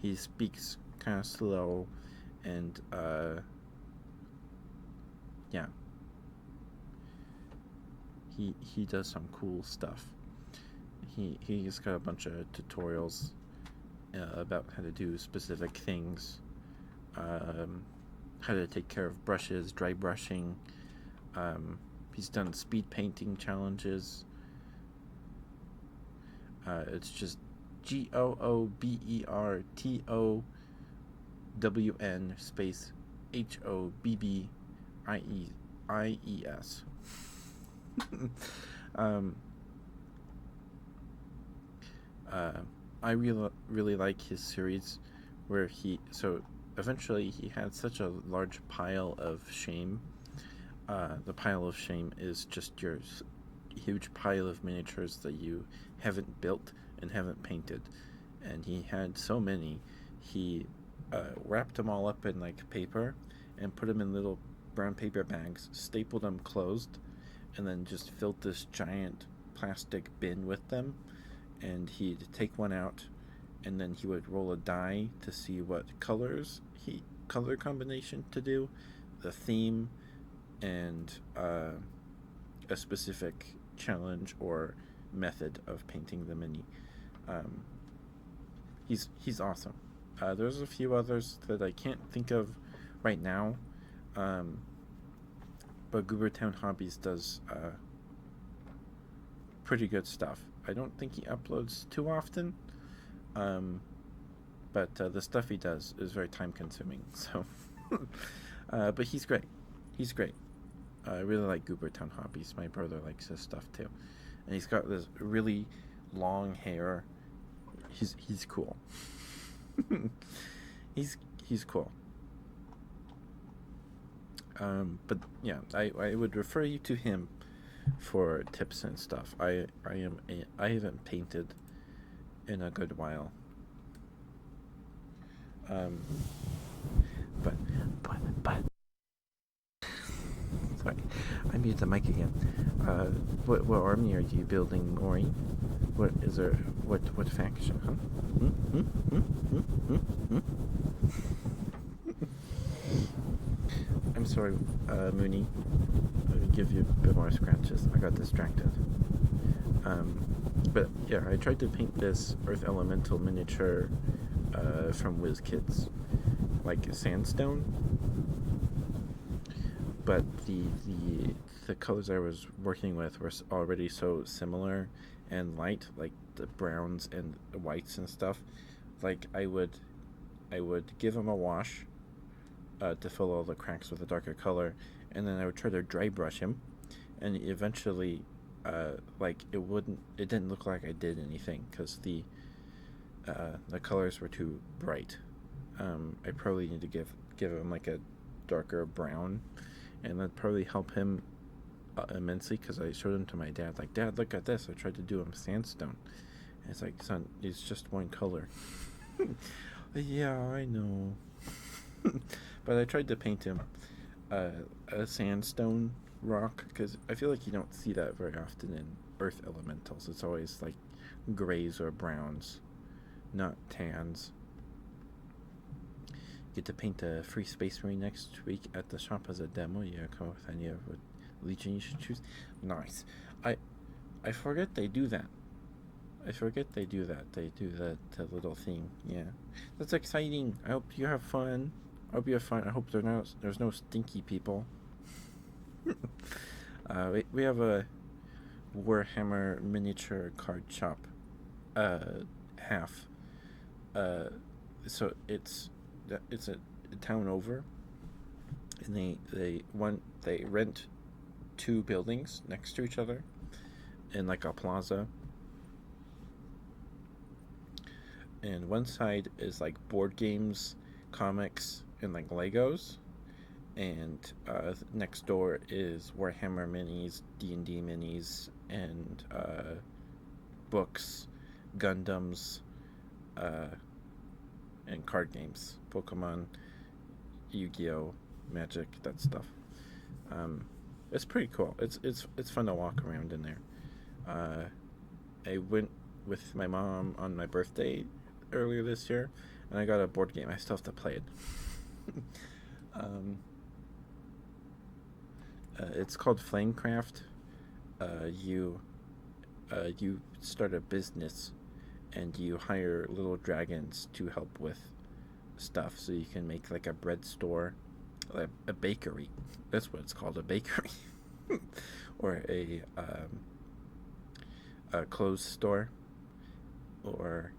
He speaks kind of slow, and yeah, he does some cool stuff. He's got a bunch of tutorials about how to do specific things, how to take care of brushes, dry brushing. He's done speed painting challenges. It's just GOOBERTOWN space HOBBIES. I really like his series where eventually he had such a large pile of shame. The pile of shame is just your huge pile of miniatures that you haven't built and haven't painted, and he had so many. He wrapped them all up in like paper and put them in little brown paper bags, stapled them closed, and then just filled this giant plastic bin with them. And he'd take one out, and then he would roll a die to see what color combination to do, the theme, and a specific challenge or method of painting the mini. He's awesome. There's a few others that I can't think of right now, but Goobertown Hobbies does pretty good stuff. I don't think he uploads too often, but the stuff he does is very time consuming. So, but he's great. He's great. I really like Goobertown Hobbies. My brother likes his stuff too, and he's got this really long hair. He's cool. he's cool. But yeah, I would refer you to him for tips and stuff. I haven't painted in a good while. But sorry, I muted the mic again. What army are you building, Maury? What is there? What faction? Huh? I'm sorry, Mooney. Let me give you a bit more scratches. I got distracted. But yeah, I tried to paint this Earth Elemental miniature from WizKids, like sandstone. But the colors I was working with were already so similar and light, like the browns and the whites and stuff. Like I would give them a wash to fill all the cracks with a darker color, and then I would try to dry brush him, and eventually, like it didn't look like I did anything because the colors were too bright. I probably need to give him like a darker brown, and that'd probably help him immensely because I showed him to my dad. Like, Dad, look at this. I tried to do him sandstone. And it's like, son, it's just one color. Yeah, I know. But I tried to paint him a sandstone rock because I feel like you don't see that very often in Earth Elementals. It's always like grays or browns, not tans. Get to paint a free Space Marine next week at the shop as a demo. Yeah, come up with any of what Legion you should choose. Nice. I forget they do that. They do that little thing. Yeah, that's exciting. I hope you have fun. I hope there's no stinky people. We have a Warhammer miniature card shop. Half. So it's a town over, and they rent 2 buildings next to each other in like a plaza, and one side is like board games, comics, and like Legos, and next door is Warhammer minis, D&D minis, and books, Gundams, uh, and card games, Pokemon, Yu-Gi-Oh, Magic, that stuff. Um, it's pretty cool. It's fun to walk around in there. Uh, I went with my mom on my birthday earlier this year, and I got a board game. I still have to play it. um, it's called Flamecraft. You start a business, and you hire little dragons to help with stuff. So you can make like a bread store, a bakery. That's what it's called, a bakery, or a clothes store, or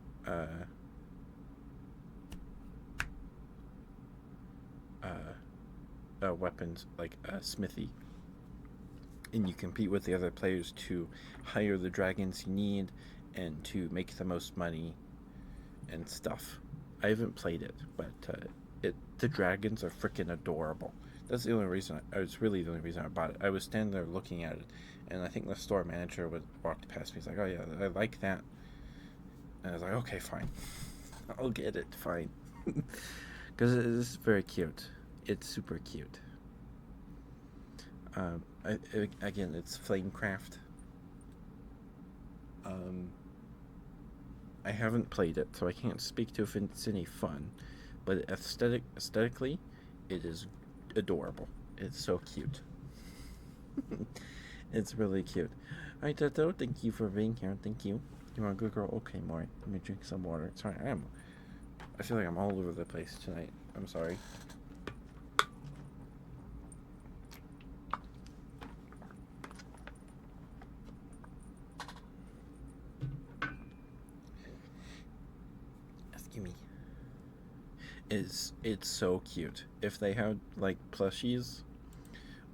weapons like a smithy, and you compete with the other players to hire the dragons you need and to make the most money and stuff. I haven't played it, but the dragons are freaking adorable. That's the only reason. It's really the only reason I bought it. I was standing there looking at it, and I think the store manager walked past me. He's like, "Oh yeah, I like that," and I was like, "Okay, fine, I'll get it, fine," because it's very cute. It's super cute. Again, it's Flamecraft. Um, I haven't played it, so I can't speak to if it's any fun. But aesthetically, it is adorable. It's so cute. It's really cute. Alright, Toto, thank you for being here. Thank you. You are a good girl. Okay, Maury. Let me drink some water. Sorry, I feel like I'm all over the place tonight. I'm sorry. Excuse me. It's so cute. If they had like plushies,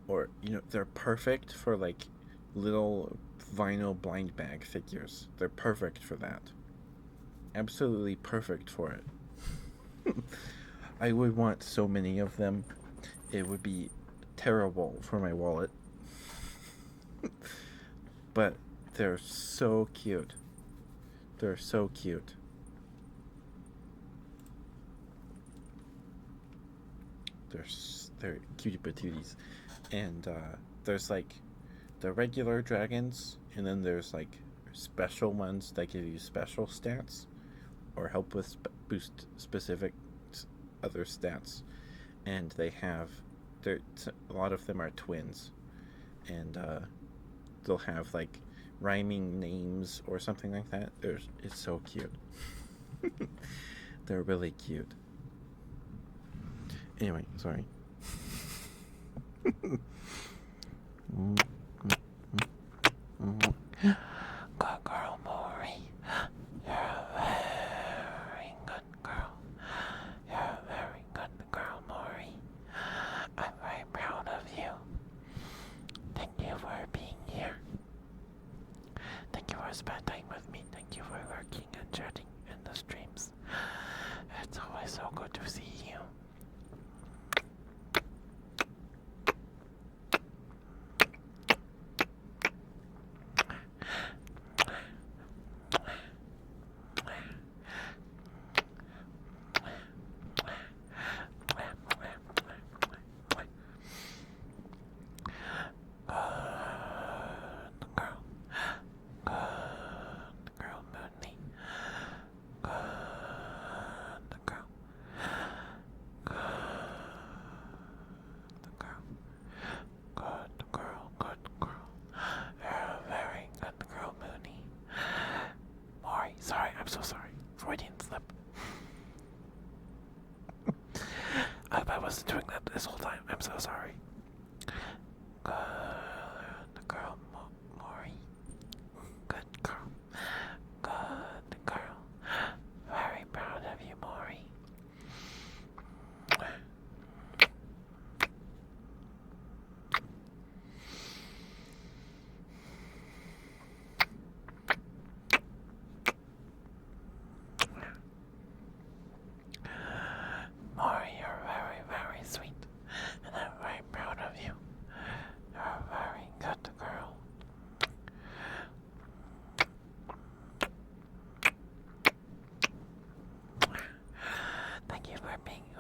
or they're perfect for like little vinyl blind bag figures. They're perfect for that. Absolutely perfect for it. I would want so many of them. It would be terrible for my wallet. But they're so cute. They're so cute. They're cutie patooties. And there's like the regular dragons, and then there's like special ones that give you special stats or help with boost specific other stats. And they have a lot of them are twins, and they'll have like rhyming names or something like that. It's so cute. They're really cute. Anyway, sorry. Good girl, Maury. You're a very good girl. You're a very good girl, Maury. I'm very proud of you. Thank you for being here. Thank you for spending time with me. Thank you for lurking and chatting in the streams. It's always so good to see you. Sorry, I'm so sorry. Freudian slip. I wasn't doing that this whole time. I'm so sorry. Good girl, Maury. Good girl. Good girl. Very proud of you, Maury.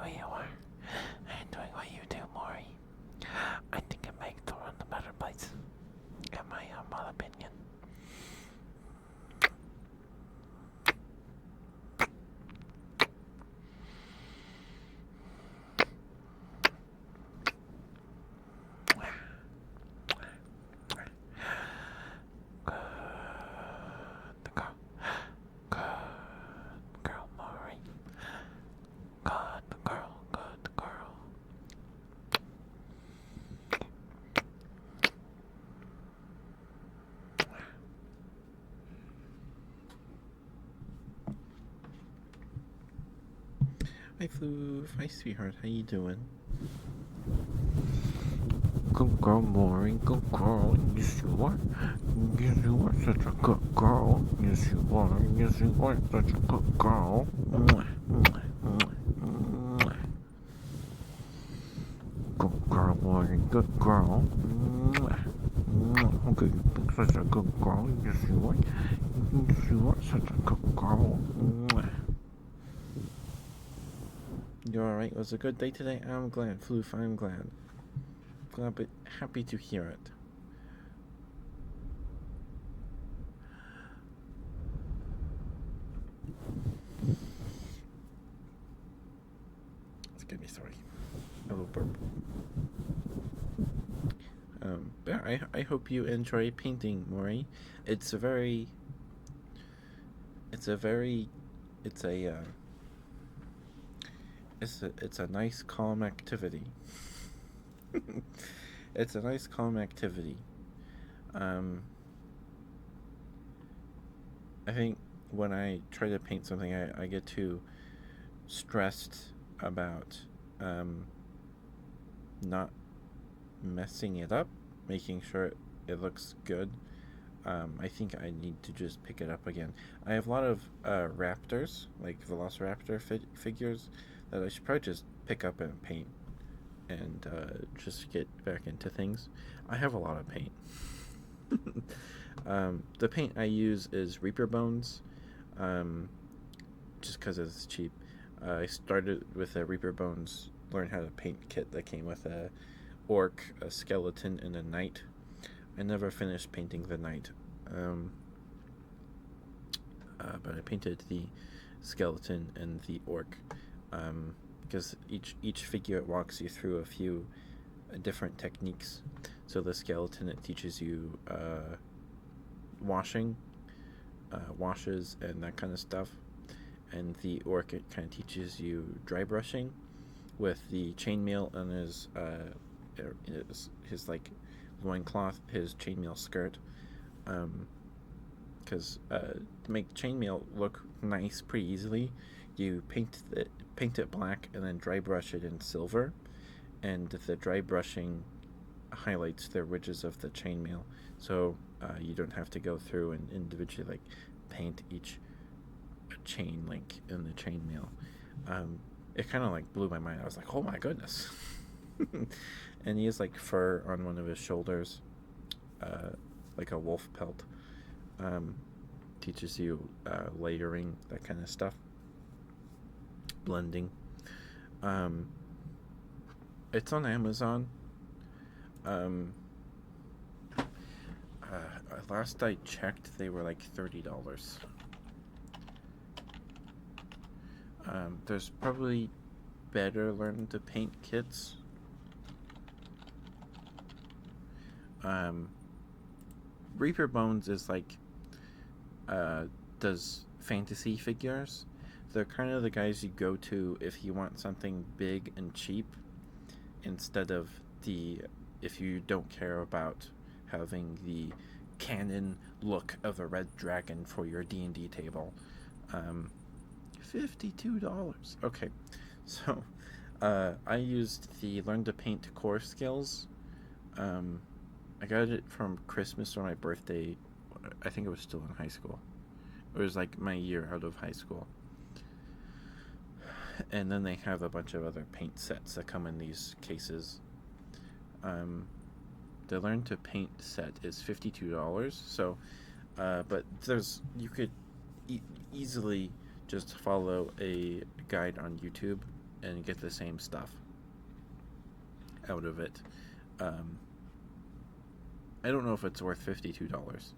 who you are and doing what you do, Maury. I think it makes the world a better place, in my humble opinion. Good girl. Good girl, Maury. Good girl, good girl. Hi, Floof. Hi, sweetheart. How you doing? Good girl, Maury. Good girl. Yes, you are. Yes, you are such a good girl. Yes, you are. Yes, you are such a good girl. Mwah, mwah, mwah, mwah. Good girl, Maury. Good girl. Mwah, mwah. Okay, you're such a good girl. Yes, you are. Yes, you are such a good girl. Mwah. You alright? It was a good day today? I'm glad, Floof. I'm glad. Glad, but happy to hear it. Excuse me, sorry. A little burp. Yeah, I hope you enjoy painting, Maury. It's a very, it's a very, it's a, it's a nice calm activity. It's a nice calm activity. I think when I try to paint something, I get too stressed about not messing it up, making sure it looks good. I think I need to just pick it up again. I have a lot of raptors, like Velociraptor figures, that I should probably just pick up and paint and just get back into things. I have a lot of paint. The paint I use is Reaper Bones, just because it's cheap. I started with a Reaper Bones learn how to paint kit that came with a orc, a skeleton, and a knight. I never finished painting the knight, but I painted the skeleton and the orc, because each figure walks you through a few different techniques. So the skeleton, it teaches you washing, washes, and that kind of stuff. And the orc, it kind of teaches you dry brushing with the chainmail on his like loincloth, his chainmail skirt. Because to make chainmail look nice pretty easily, you paint it black and then dry brush it in silver, and the dry brushing highlights the ridges of the chainmail, so you don't have to go through and individually like paint each chain link in the chainmail. It kind of like blew my mind. I was like, oh my goodness. And he has like fur on one of his shoulders, like a wolf pelt. Teaches you layering, that kind of stuff, blending. It's on Amazon. Last I checked, they were like $30. There's probably better learn to paint kits. Reaper Bones is like does fantasy figures. They're kind of the guys you go to if you want something big and cheap, instead of if you don't care about having the canon look of a red dragon for your D&D table. $52. Okay, so I used the Learn to Paint core skills. I got it from Christmas or my birthday. I think it was still in high school. It was like my year out of high school. And then they have a bunch of other paint sets that come in these cases. The Learn to Paint set is $52. So, but you could easily just follow a guide on YouTube and get the same stuff out of it. I don't know if it's worth $52.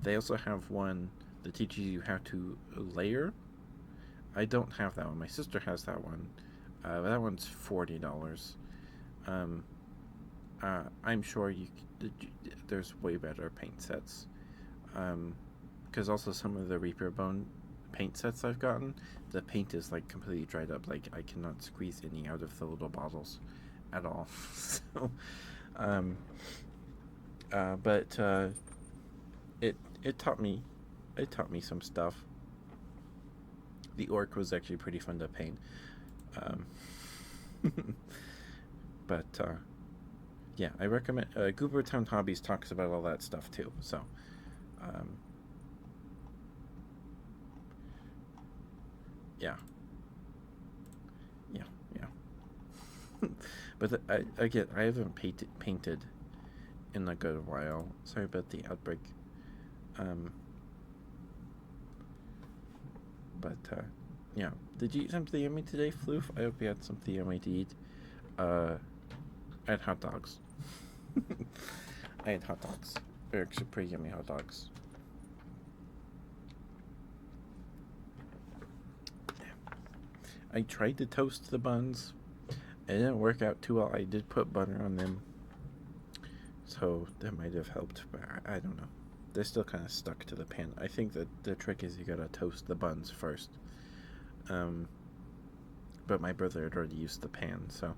They also have one that teaches you how to layer. I don't have that one. My sister has that one. That one's $40. I'm sure there's way better paint sets. Because also some of the Reaper Bone paint sets I've gotten, the paint is like completely dried up. Like I cannot squeeze any out of the little bottles at all. So, but it taught me some stuff. The orc was actually pretty fun to paint. But yeah, I recommend Goobertown Hobbies talks about all that stuff too. So yeah. But I haven't painted in a good while. Sorry about the outbreak. But yeah. Did you eat something yummy today, Floof? I hope you had something yummy to eat. I had hot dogs. I had hot dogs. They're actually pretty yummy hot dogs. I tried to toast the buns. It didn't work out too well. I did put butter on them, so that might have helped, but I don't know. They're still kind of stuck to the pan. I think that the trick is you gotta toast the buns first. But my brother had already used the pan, so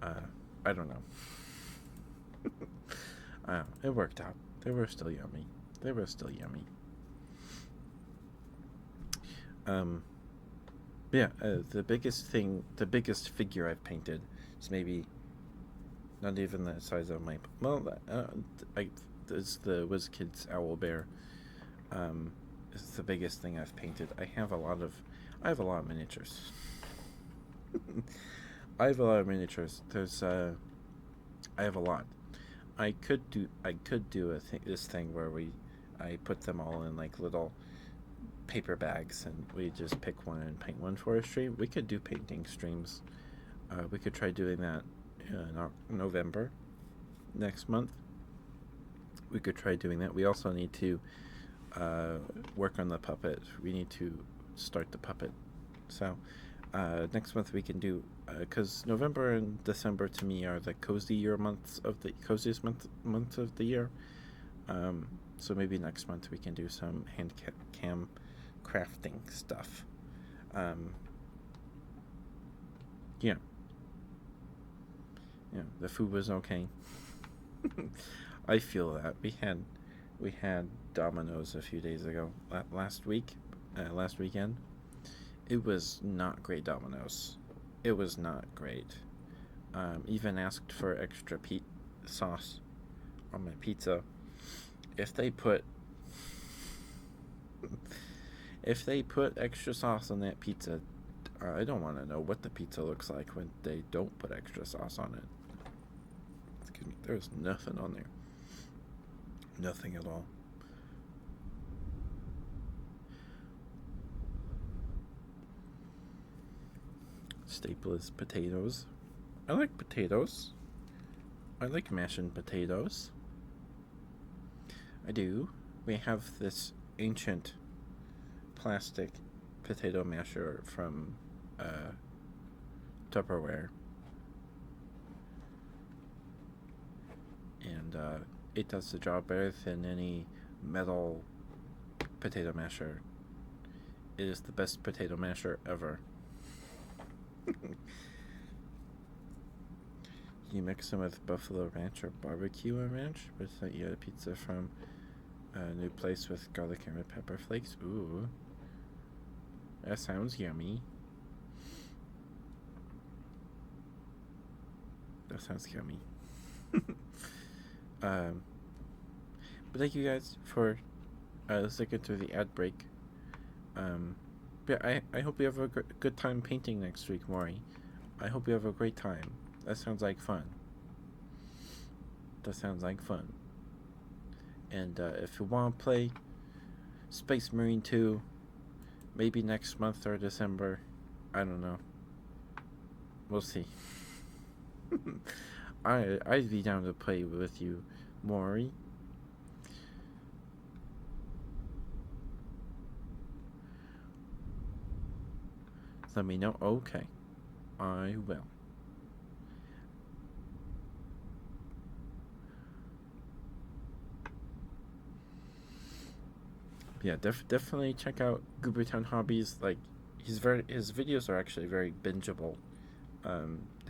I don't know. It worked out. They were still yummy. Yeah, the biggest figure I've painted is maybe not even the size of my. Well, it's the WizKids Owl Bear. It's the biggest thing I've painted. I have a lot of miniatures. I have a lot of miniatures. I have a lot. I could do this thing where I put them all in like little paper bags and we just pick one and paint one for a stream. We could do painting streams. We could try doing that in November next month. We could try doing that. We also need to work on the puppet. We need to start the puppet. So next month we can do, because November and December to me are the coziest months of the year. So maybe next month we can do some hand cam crafting stuff. Yeah, the food was okay. I feel that we had Domino's a few days ago, last weekend. It was not great Domino's. It was not great. Even asked for extra sauce on my pizza. If they put extra sauce on that pizza, I don't want to know what the pizza looks like when they don't put extra sauce on it. Excuse me, there's nothing on there. Nothing at all. Staple is potatoes. I like potatoes. I like mashing potatoes. I do. We have this ancient plastic potato masher from Tupperware. And it does the job better than any metal potato masher. It is the best potato masher ever. You mix them with buffalo ranch or barbecue and ranch, but it's not yet a pizza from a new place with garlic and red pepper flakes. Ooh, that sounds yummy. That sounds yummy. But thank you guys for sticking through the ad break. Yeah, I hope you have a good time painting next week, Maury. I hope you have a great time. That sounds like fun. And if you want to play Space Marine 2, maybe next month or December, I don't know. We'll see. I'd be down to play with you, Maury. Let me know. Okay, I will. Yeah, definitely check out Goobertown Hobbies. Like, his videos are actually very bingeable.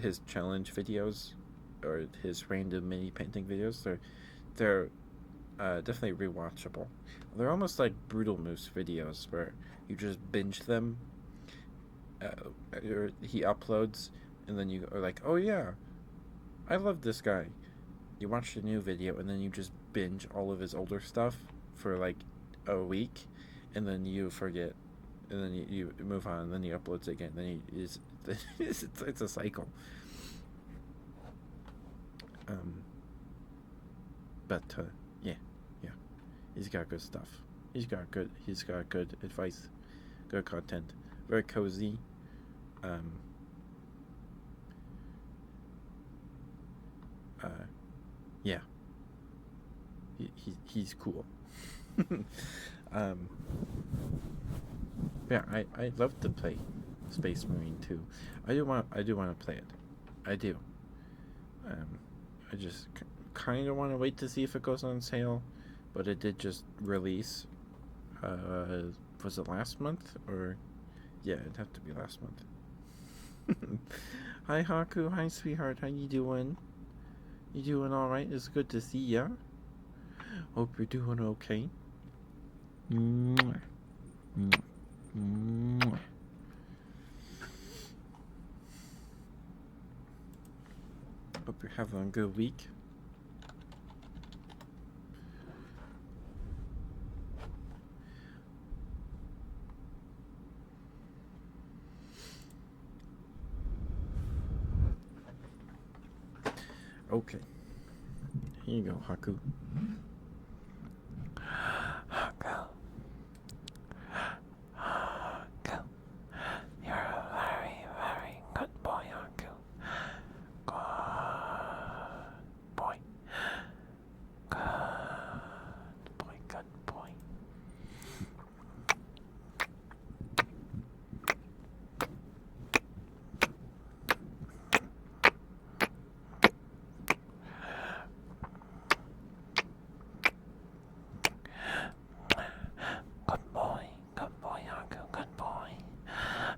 His challenge videos or his random mini painting videos, they're definitely rewatchable. They're almost like Brutal Moose videos where you just binge them. Or he uploads, and then you are like, oh yeah, I love this guy. You watch the new video, and then you just binge all of his older stuff for like a week, and then you forget, and then you move on, and then he uploads again. Then it's a cycle. But yeah, he's got good stuff. He's got good advice, good content, very cozy. Yeah, he's cool. Yeah, I'd love to play Space Marine 2. I do want to play it. I do. I just kind of want to wait to see if it goes on sale, but it did just release. Was it last month or? Yeah, it'd have to be last month. Hi Haku, hi sweetheart, how you doing? You doing all right? It's good to see ya. Hope you're doing okay. Mwah. Mwah. Mwah. Hope you're having a good week. Okay. Here you go, Haku. Haku. Haku. You're a very, very good boy, Haku. Good boy. Good boy, good boy. Good boy, Haku, good boy.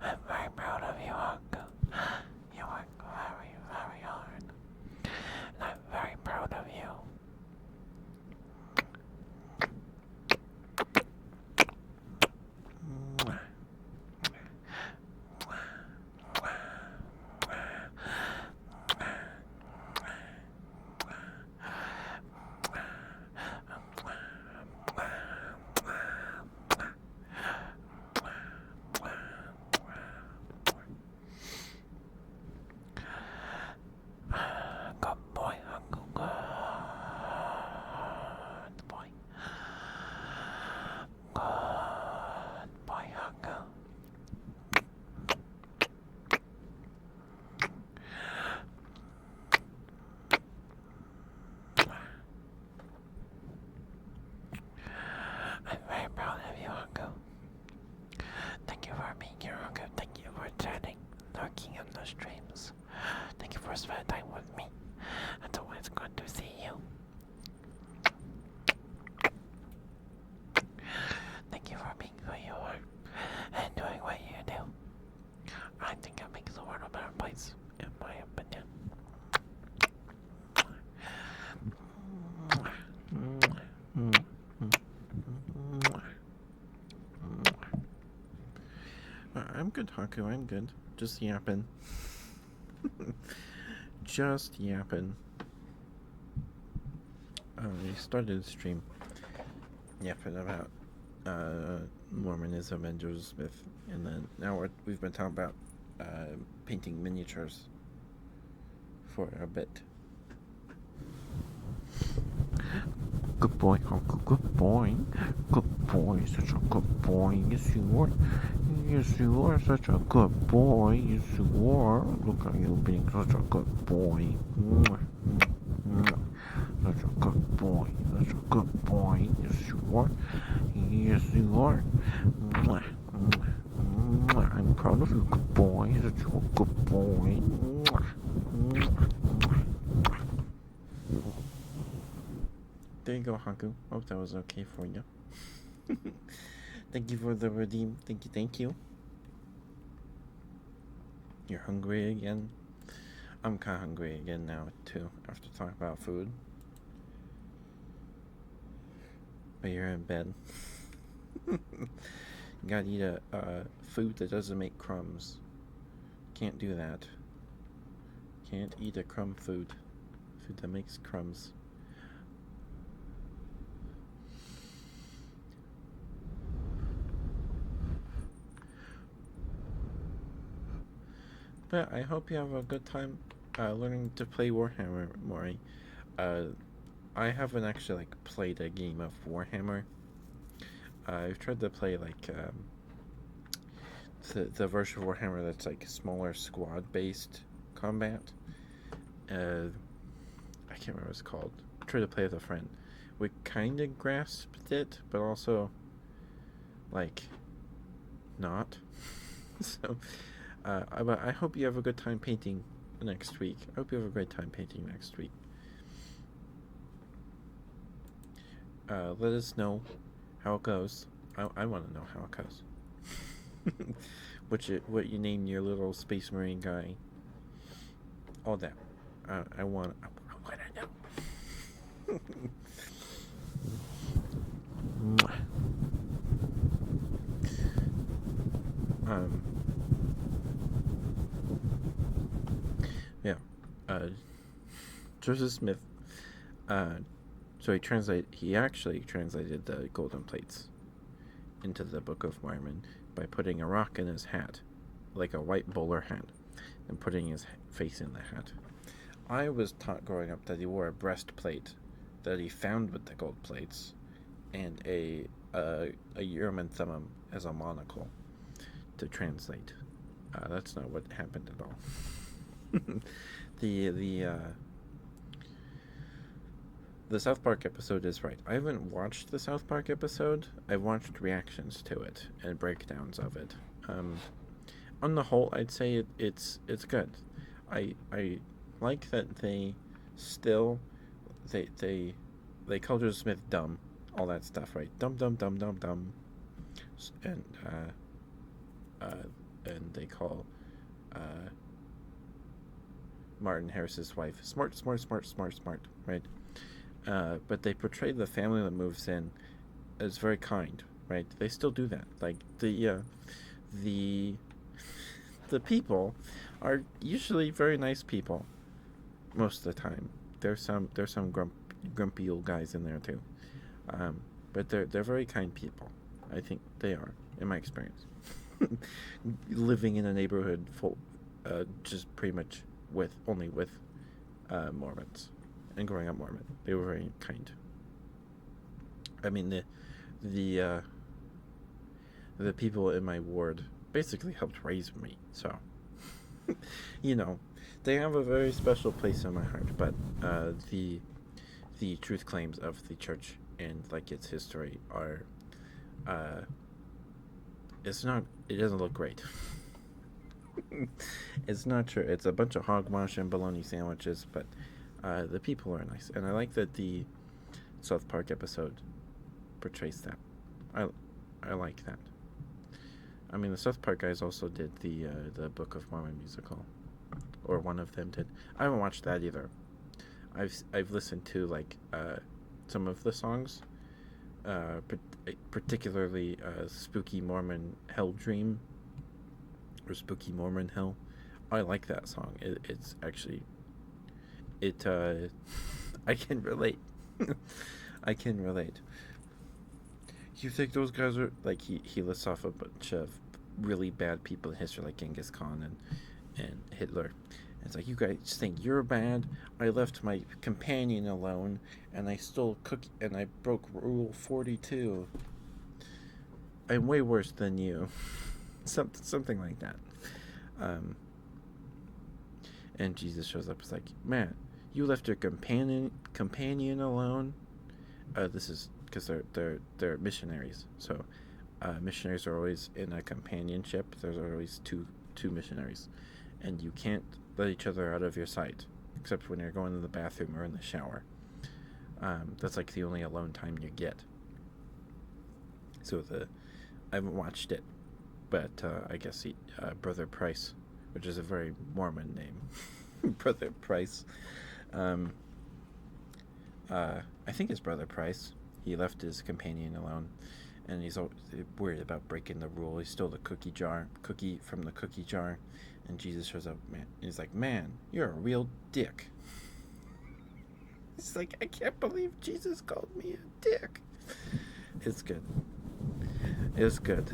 I'm very proud of you, Haku. You work very, very hard. And I'm very proud of you. Good boy, Haku. Good boy. Good boy, Haku. I'm very proud of you, Haku. Thank you for being here, Haku. Thank you for chatting, lurking in the streams. Thank you for spending time with me. It's always good to see you. Thank you for being who you are and doing what you do. I think it makes the world a better place, in my opinion. I'm good, Haku. I'm good. Just yapping. Just yapping. We started the stream yapping about Mormonism and Joseph Smith, and then now we've been talking about painting miniatures for a bit. Good boy, Uncle. Good boy. Good boy. Such a good boy. Yes, you are. Yes, you are such a good boy. Yes, you are. Look at you being such a good boy. Mwah, mwah, mwah. Such a good boy. Such a good boy. Yes, you are. Yes, you are. Mwah, mwah, mwah. I'm proud of you, good boy. Such a good boy. Mwah, mwah, mwah. There you go, Haku. Hope that was okay for you. Thank you for the redeem. Thank you. You're hungry again? I'm kind of hungry again now, too, after talking about food. But you're in bed. You gotta eat a food that doesn't make crumbs. Can't do that. Can't eat a crumb food. Food that makes crumbs. But I hope you have a good time learning to play Warhammer, Maury. I haven't actually played a game of Warhammer. I've tried to play the version of Warhammer that's smaller squad based combat. I can't remember what it's called. I tried to play with a friend. We kind of grasped it, but also not. So. But I hope you have a good time painting next week. I hope you have a great time painting next week. Let us know how it goes. I want to know how it goes. What you name your little Space Marine guy. All that. I want to know. Yeah. Joseph Smith. So he actually translated the golden plates into the Book of Mormon by putting a rock in his hat, like a white bowler hat, and putting his face in the hat. I was taught growing up that he wore a breastplate that he found with the gold plates, and a Urim and Thummim as a monocle to translate. That's not what happened at all. The South Park episode is right. I haven't watched the South Park episode. I've watched reactions to it and breakdowns of it. On the whole, I'd say it's good. I like that they still they call Joseph Smith dumb, all that stuff, right? Dumb, and they call Martin Harris's wife smart, right? But they portray the family that moves in as very kind, right? They still do that. The people are usually very nice people most of the time. There's some grumpy old guys in there too, but they're very kind people. I think they are, in my experience. Living in a neighborhood full, just pretty much with Mormons, and growing up Mormon, they were very kind. I mean, the people in my ward basically helped raise me, so they have a very special place in my heart. But the truth claims of the church and its history are it doesn't look great. It's not true. It's a bunch of hogwash and bologna sandwiches, but the people are nice, and I like that the South Park episode portrays that. I like that. I mean, the South Park guys also did the Book of Mormon musical, or one of them did. I haven't watched that either. I've listened to some of the songs, particularly Spooky Mormon Hell Dream, or Spooky Mormon Hell. I like that song. It's actually I can relate. I can relate. You think those guys are he lists off a bunch of really bad people in history like Genghis Khan and Hitler. It's like, you guys think you're bad. I left my companion alone, and I stole cookie, and I broke Rule 42. I'm way worse than you. something like that. And Jesus shows up. It's like, man, you left your companion alone. This is because they're missionaries. So missionaries are always in a companionship. There's always two missionaries, and you can't let each other out of your sight, except when you're going to the bathroom or in the shower. That's like the only alone time you get. So I haven't watched it, but I guess Brother Price, which is a very Mormon name, Brother Price. I think it's Brother Price. He left his companion alone, and he's always worried about breaking the rule. He stole the cookie from the cookie jar, and Jesus shows up. Man, he's like, "Man, you're a real dick." He's like, "I can't believe Jesus called me a dick." It's good. It's good.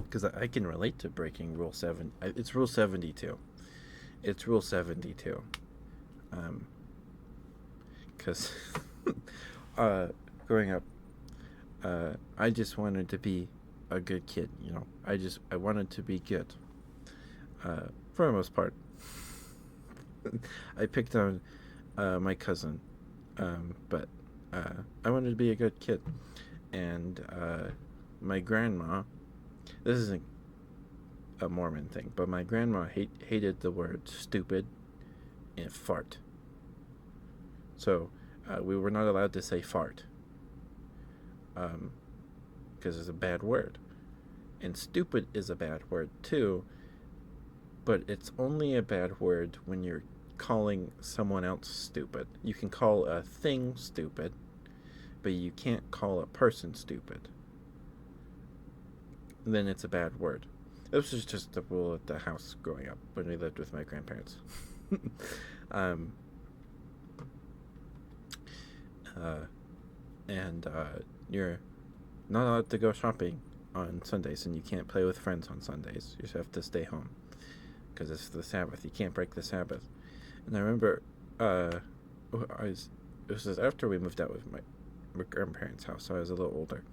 Because I can relate to breaking Rule 7. It's Rule 72. It's Rule 72. Because growing up, I just wanted to be a good kid, you know. I wanted to be good. For the most part. I picked on my cousin, but I wanted to be a good kid. And my grandma, this isn't a Mormon thing, but my grandma hated the word stupid and fart. So we were not allowed to say fart because it's a bad word. And stupid is a bad word too, but it's only a bad word when you're calling someone else stupid. You can call a thing stupid, but you can't call a person stupid. Then it's a bad word. This was just the rule at the house growing up when we lived with my grandparents. You're not allowed to go shopping on Sundays, and you can't play with friends on Sundays. You just have to stay home because it's the Sabbath. You can't break the Sabbath. And I remember, it was after we moved out with my grandparents' house, so I was a little older.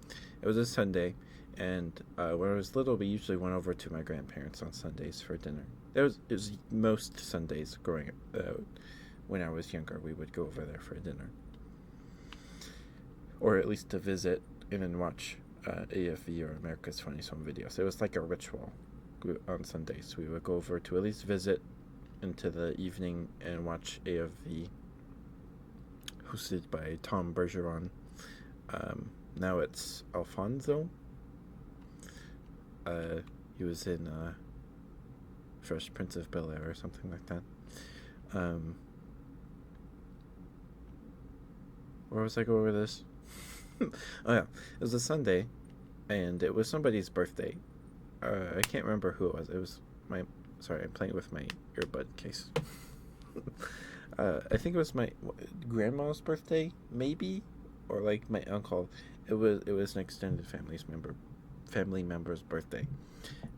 It was a Sunday, and when I was little, we usually went over to my grandparents on Sundays for dinner. It was most Sundays growing up. When I was younger, we would go over there for dinner, or at least to visit and then watch AFV or America's Funniest Home Videos. It was like a ritual on Sundays. We would go over to at least visit into the evening and watch AFV, hosted by Tom Bergeron. Now it's Alfonso. He was in Fresh Prince of Bel-Air or something like that. Where was I going with this? Oh yeah, it was a Sunday, and it was somebody's birthday. I can't remember who it was. It was sorry, I'm playing with my earbud case. I think it was my grandma's birthday, maybe, or like my uncle. It was an extended family member's birthday,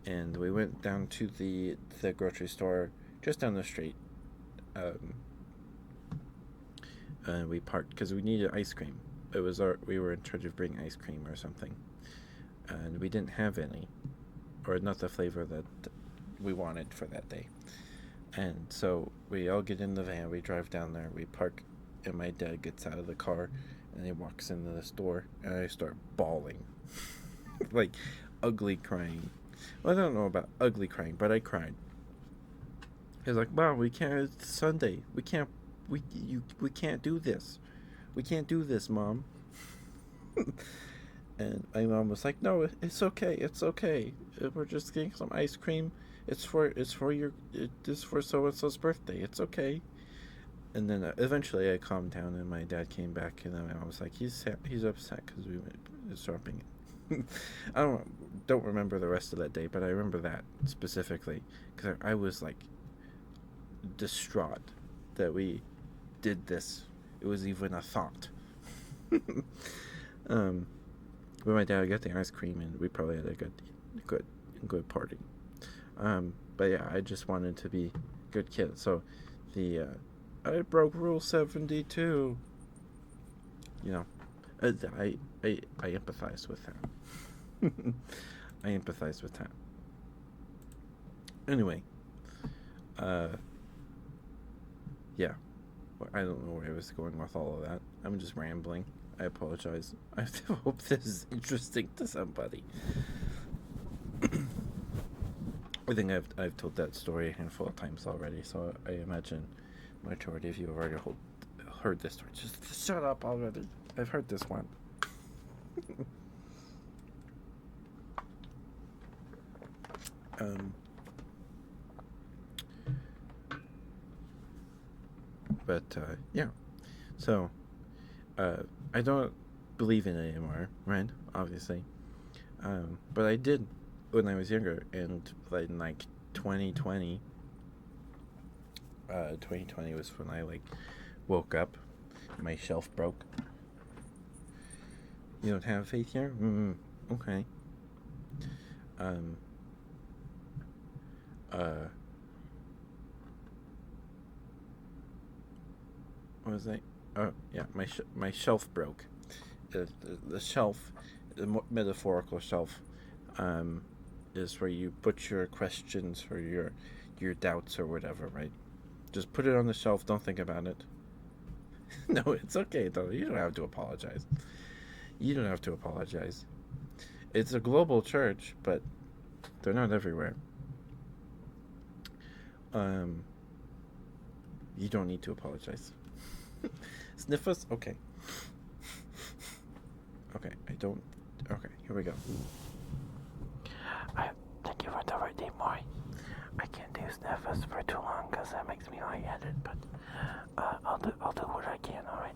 and we went down to the grocery store just down the street. And we parked because we needed ice cream. We were in charge of bringing ice cream or something, and we didn't have any, or not the flavor that we wanted for that day. And so we all get in the van, we drive down there, we park, and my dad gets out of the car, and he walks into the store, and I start bawling, like ugly crying. Well, I don't know about ugly crying, but I cried. He's like, "Mom, we can't. It's Sunday. We can't do this. We can't do this, Mom." And my mom was like, "No, it's okay. It's okay. We're just getting some ice cream. It's for so and so's birthday. It's okay." And then eventually I calmed down, and my dad came back, and then my mom was like, "He's upset because we went shopping." I don't remember the rest of that day, but I remember that specifically because I was like distraught that we did this. It was even a thought. But my dad got the ice cream, and we probably had a good party. But yeah, I just wanted to be a good kid. So I broke Rule 72. You know, I empathize with that. I empathize with that. Anyway, yeah. I don't know where I was going with all of that. I'm just rambling. I apologize. I hope this is interesting to somebody. I think I've told that story a handful of times already, so I imagine majority of you have already heard this story. Just shut up already. I've heard this one. But yeah, so I don't believe in it anymore, right? Obviously, but I did when I was younger, and in like 2020. 2020 was when I woke up. My shelf broke. You don't have faith here? Okay. What was that? Oh, yeah, my shelf broke. The shelf, the metaphorical shelf, is where you put your questions or your doubts or whatever, right? Just put it on the shelf. Don't think about it. No, it's okay though. You don't have to apologize. You don't have to apologize. It's a global church, but they're not everywhere. You don't need to apologize. Sniff us? Okay. Okay, I don't. Okay, here we go. Thank you for the birthday, Maury. I can't do sniffers for too long because that makes me lightheaded, but I'll do what I can, alright?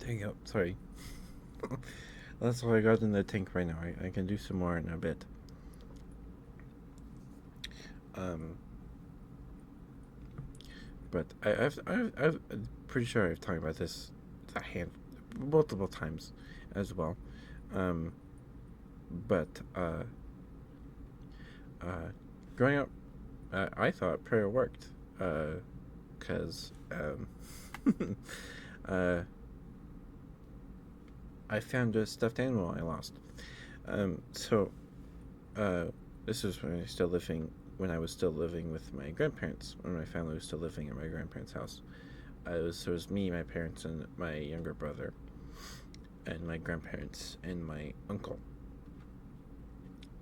There you go. Sorry. That's all I got in the tank right now. I can do some more in a bit. But I'm pretty sure I've talked about this multiple times as well. But growing up, I thought prayer worked because I found a stuffed animal I lost. So this was when I was still living with my grandparents, when my family was still living at my grandparents' house. It was me, my parents, and my younger brother, and my grandparents, and my uncle.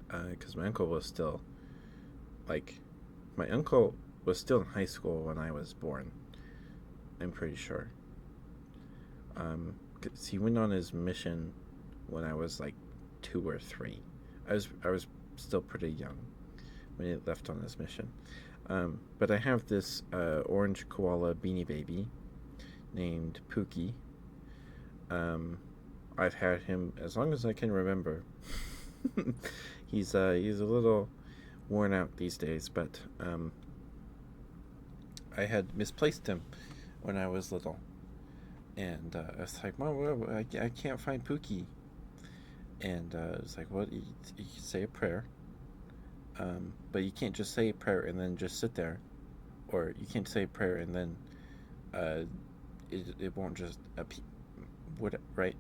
Because my uncle was still, my uncle was still in high school when I was born. I'm pretty sure. 'Cause he went on his mission when I was 2 or 3. I was still pretty young when he left on this mission. But I have this orange koala beanie baby named Pookie. I've had him as long as I can remember. He's a little worn out these days, but I had misplaced him when I was little. And I was like, Mom, I can't find Pookie. And I was like, well, you can say a prayer. But you can't just say a prayer and then just sit there. Or you can't say a prayer and then it won't just appear. Right?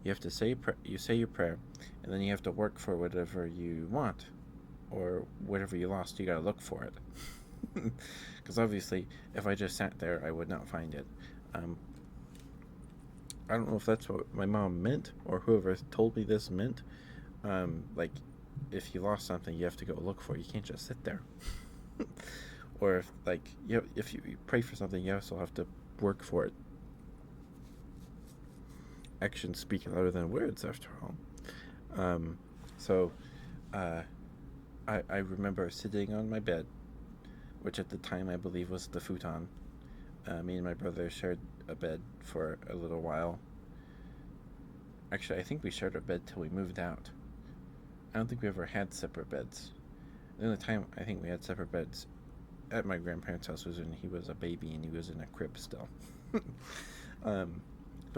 You have to say you say your prayer, and then you have to work for whatever you want. Or whatever you lost, you gotta look for it. Because obviously, if I just sat there, I would not find it. I don't know if that's what my mom meant or whoever told me this meant. If you lost something, you have to go look for it. You can't just sit there. Or if you pray for something, you also have to work for it. actions speak louder than words, after all. So I remember sitting on my bed, which at the time I believe was the futon. Me and my brother shared a bed for a little while. Actually, I think we shared a bed till we moved out. I don't think we ever had separate beds. The only time I think we had separate beds at my grandparents' house was when he was a baby and he was in a crib still. But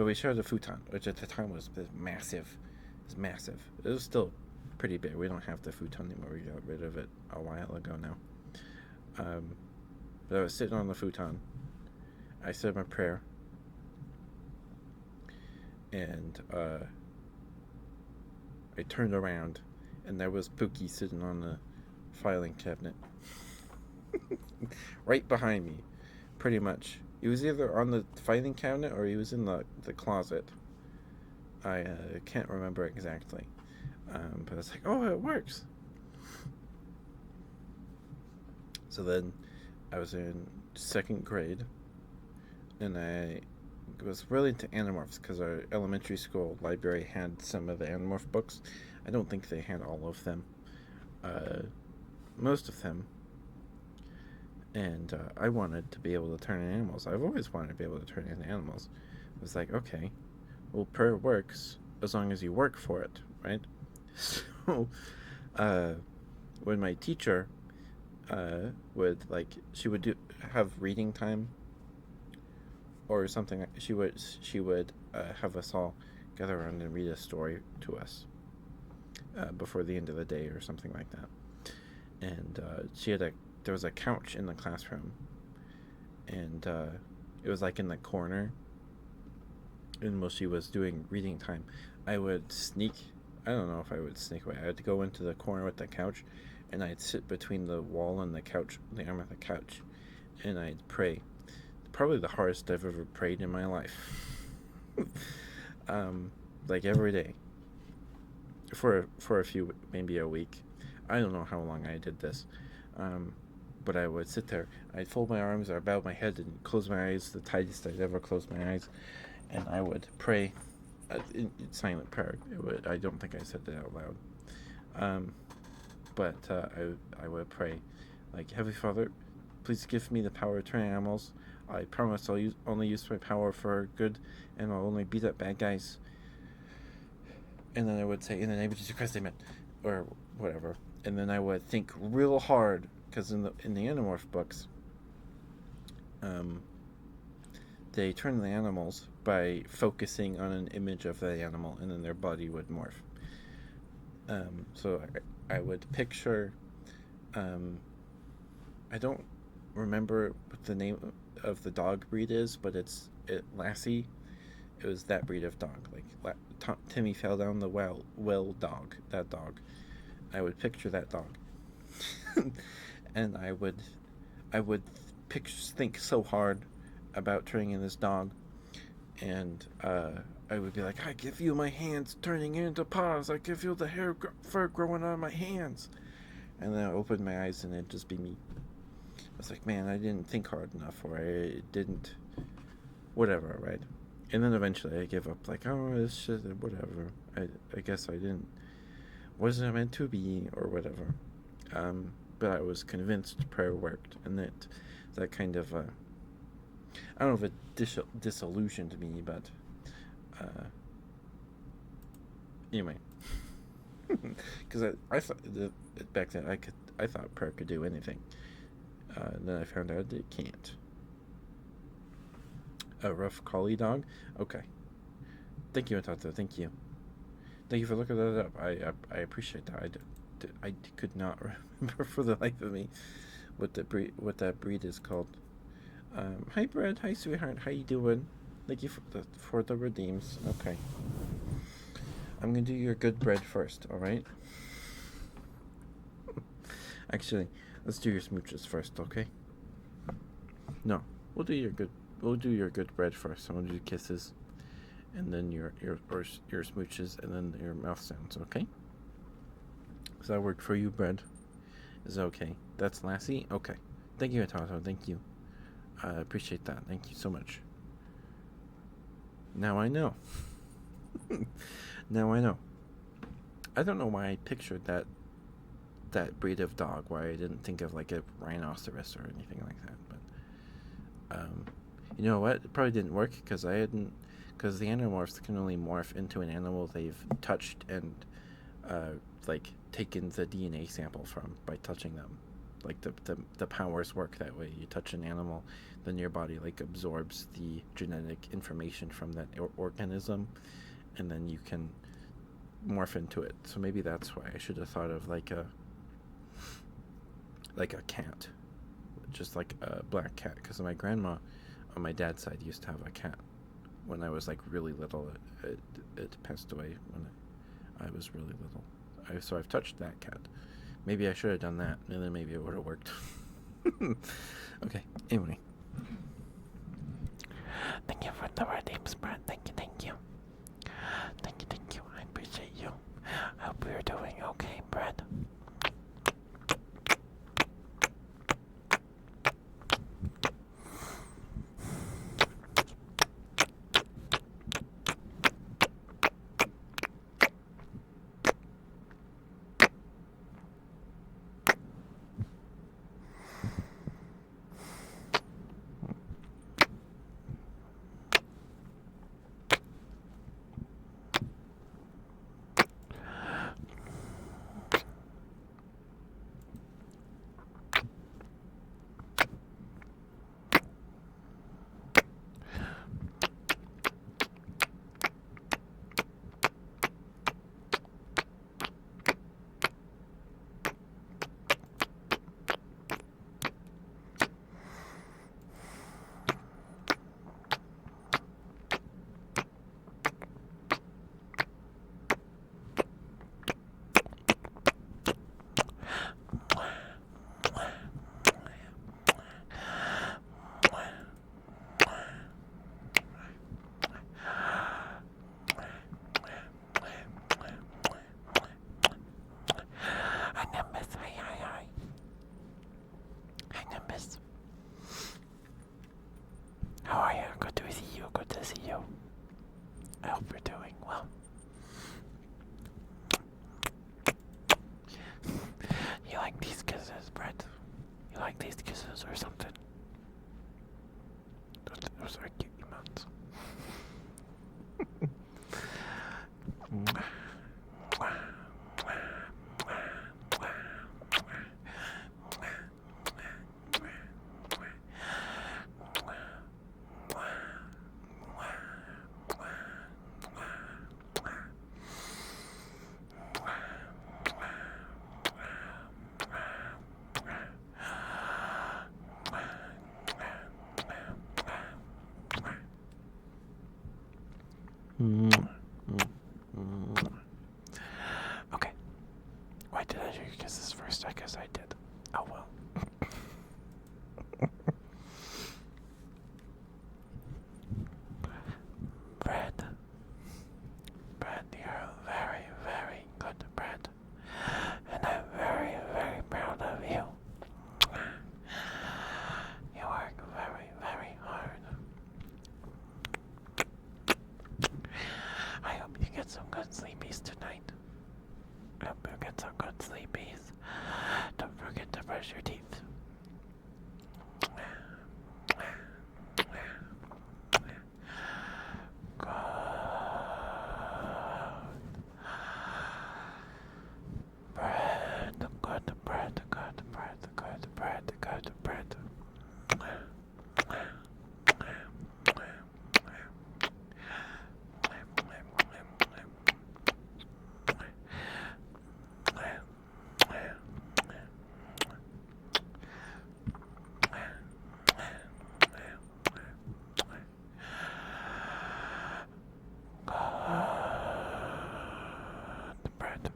we shared a futon, which at the time was massive. It was massive. It was still pretty big. We don't have the futon anymore. We got rid of it a while ago now. But I was sitting on the futon. I said my prayer. And I turned around, and there was Pookie sitting on the filing cabinet. Right behind me, pretty much. He was either on the filing cabinet or he was in the closet. I can't remember exactly. But I was like, oh, it works. So then I was in 2nd grade, and I was really into Animorphs because our elementary school library had some of the Animorph books. I don't think they had all of them. Most of them. And I wanted to be able to turn into animals. I've always wanted to be able to turn into animals. I was like, okay, well, prayer works as long as you work for it, right? So, when my teacher would, like, she would have reading time or something, she would have us all gather around and read a story to us before the end of the day or something like that. And there was a couch in the classroom, and it was like in the corner. And while she was doing reading time, I would sneak. I don't know if I would sneak away. I had to go into the corner with the couch, and I'd sit between the wall and the couch, the arm of the couch, and I'd pray. Probably the hardest I've ever prayed in my life. Like every day. For a few, maybe a week. I don't know how long I did this. But I would sit there. I'd fold my arms, or bow my head, and close my eyes, the tightest I'd ever closed my eyes, and I would pray in silent prayer. I don't think I said that out loud. But I would pray, like, Heavenly Father, please give me the power to turn animals. I promise I'll only use my power for good, and I'll only beat up bad guys. And then I would say, in the name of Jesus Christ, amen, or whatever. And then I would think real hard, because in the Animorph books, they turn the animals by focusing on an image of the animal, and then their body would morph. So I would picture. I don't remember what the name of the dog breed is, but it's Lassie. It was that breed of dog. Like Timmy fell down the well dog. That dog. I would picture that dog. And I would think so hard about turning in this dog, and I would be like, I give you my hands turning into paws. I give you the fur growing on my hands. And then I opened my eyes, and it'd just be me. I was like, man, I didn't think hard enough, or I didn't, whatever, right? And then eventually I give up, like, oh, this shit, whatever. I guess I wasn't meant to be, or whatever. But I was convinced prayer worked, and that kind of, I don't know if it disillusioned me, but anyway, because I thought back then I thought prayer could do anything. Then I found out it can't. A rough collie dog? Okay. Thank you, Atata. Thank you. Thank you for looking that up. I appreciate that. I could not remember for the life of me what that breed is called. Hi, Brad. Hi, sweetheart. How you doing? Thank you for the redeems. Okay. I'm gonna do your good bread first. All right. Actually, let's do your smooches first. Okay. No, we'll do your good bread first. I'm gonna do kisses, and then your smooches, and then your mouth sounds. Okay. Does that work for you, bread? Is that okay? That's Lassie? Okay. Thank you, Atato. Thank you. I appreciate that. Thank you so much. Now I know. Now I know. I don't know why I pictured that breed of dog. Why I didn't think of like a rhinoceros or anything like that. But you know what? It probably didn't work because because the Animorphs can only morph into an animal they've touched and like taken the DNA sample from by touching them. Like the powers work that way. You touch an animal, then your body like absorbs the genetic information from that organism, and then you can morph into it. So maybe that's why I should have thought of like a cat, just like a black cat. Because my grandma on my dad's side used to have a cat when I was like really little. It passed away when I was really little. So I've touched that cat. Maybe I should have done that, and then maybe it would have worked. Okay. Anyway. Thank you for the redeems, Brad. Thank you, thank you. Thank you, thank you. I appreciate you. I hope you're doing okay, Brad. How are you? Good to see you. Good to see you. I hope you're doing well. You like these kisses, Brett? You like these kisses or something? Those are cute emotes. Okay. Why did I do your kisses first? I guess I did. Oh well. Brad. Brad, you're very, very good, Brad. And I'm very, very proud of you. You work very, very hard. I hope you get some good sleepies tonight. I hope you get some good sleepies. Don't forget to brush your teeth. Good. Bread, good bread, good bread, good bread, good bread. Bread.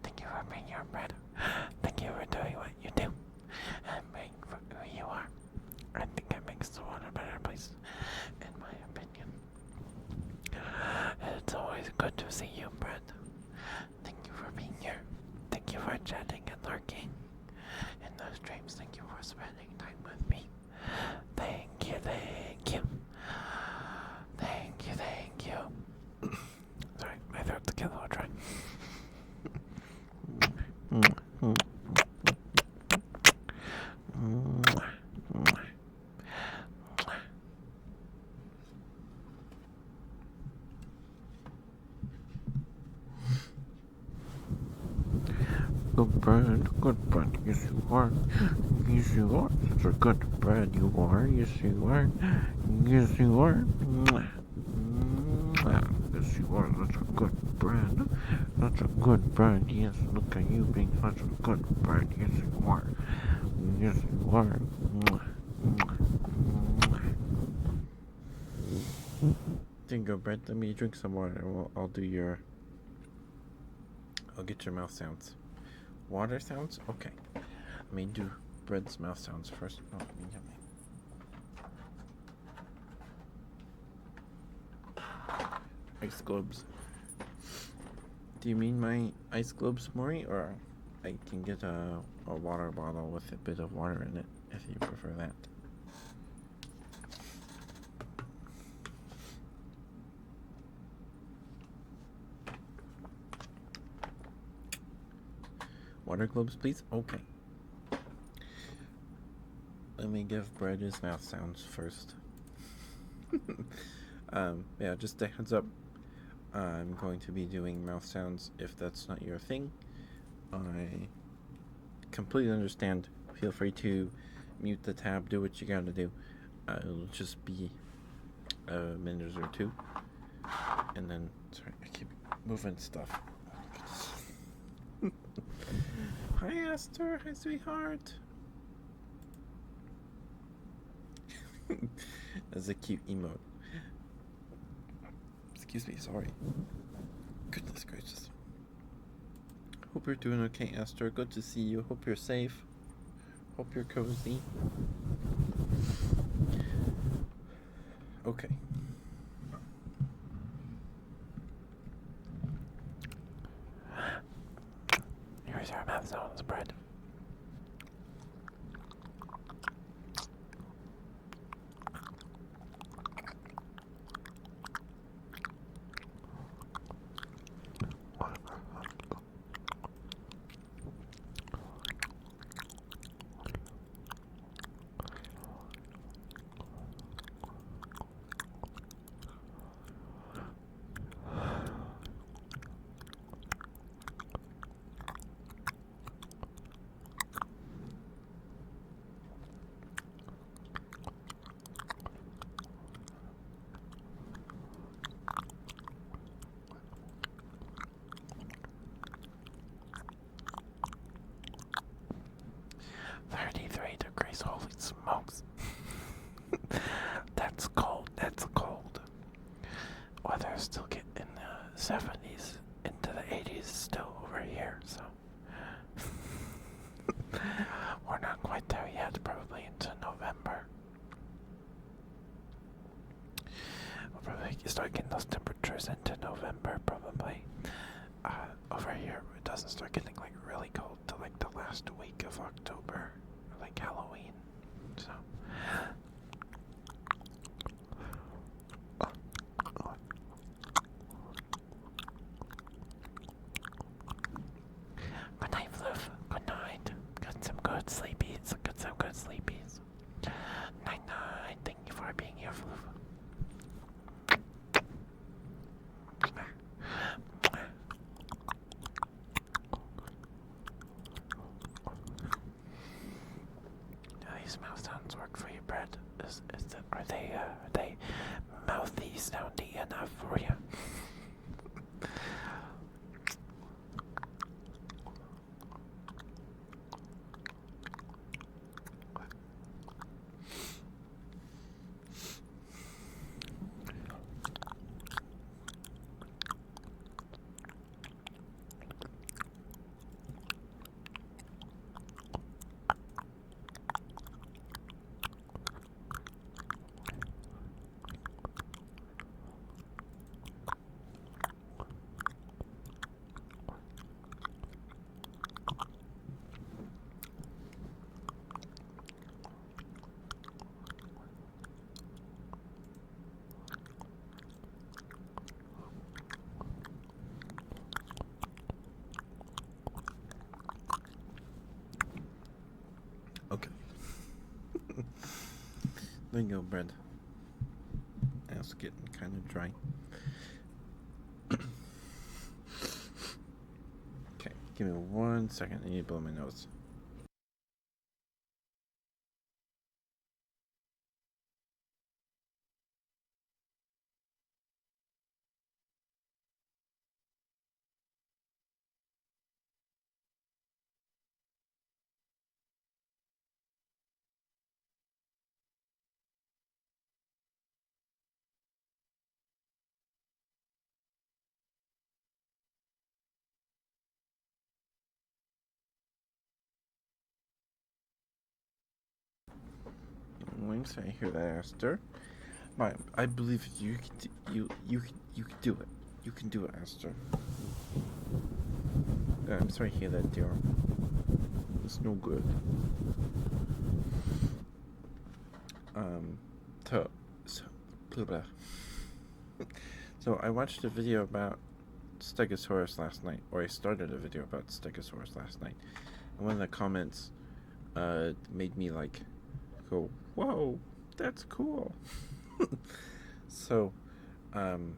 Thank you for being your bread. Thank you good bread, good bread. Yes, you are. Yes, you are. Such a good bread you are. Yes, you are. Yes, you are. Mwah. Mwah. Yes, you are. Such a good bread. Such a good bread. Yes, look at you being such a good bread. Yes, you are. Yes, you are. Mwah. Mwah. Mwah. There you go, bread. Let me drink some water. I'll do your. I'll get your mouth sounds. Water sounds? Okay. Let me do bread's mouth sounds first. Oh, yummy. Ice globes. Do you mean my ice globes, Maury? Or I can get a water bottle with a bit of water in it if you prefer that. Water globes, please? Okay. Let me give bread his mouth sounds first. Yeah, just a heads up. I'm going to be doing mouth sounds if that's not your thing. I completely understand. Feel free to mute the tab, do what you gotta do. It'll just be a minute or two. And then, sorry, I keep moving stuff. Hi, Esther. Hi, sweetheart. That's a cute emote. Excuse me, sorry. Goodness gracious. Hope you're doing okay, Esther. Good to see you. Hope you're safe. Hope you're cozy. Okay. Here's our mouth sounds, bread. $33. Holy smokes. That's cold. That's cold. Weather's still getting in the 70s into the 80s still over here, so we're not quite there yet, probably into November. We'll probably start getting those temperatures into November, probably. Over here, it doesn't start getting like really cold till like the last week of October, or like Halloween. So. Good night, Floof. Good night. Get some good sleepies. Get some good sleepies. Night night. Thank you for being here, Floof. These mouth sounds work for you, Brett? Are they mouthy soundy enough for you? Okay. There you go, bread. That's getting kind of dry. Okay. Give me 1 second. I need to blow my nose. Wings, I hear that, Aster. I believe you can do it. You can do it, Aster. I'm sorry to hear that, dear. It's no good. So, blah, blah. So I watched a video about Stegosaurus last night, or I started a video about Stegosaurus last night, and one of the comments made me like go, "Whoa, that's cool." So, the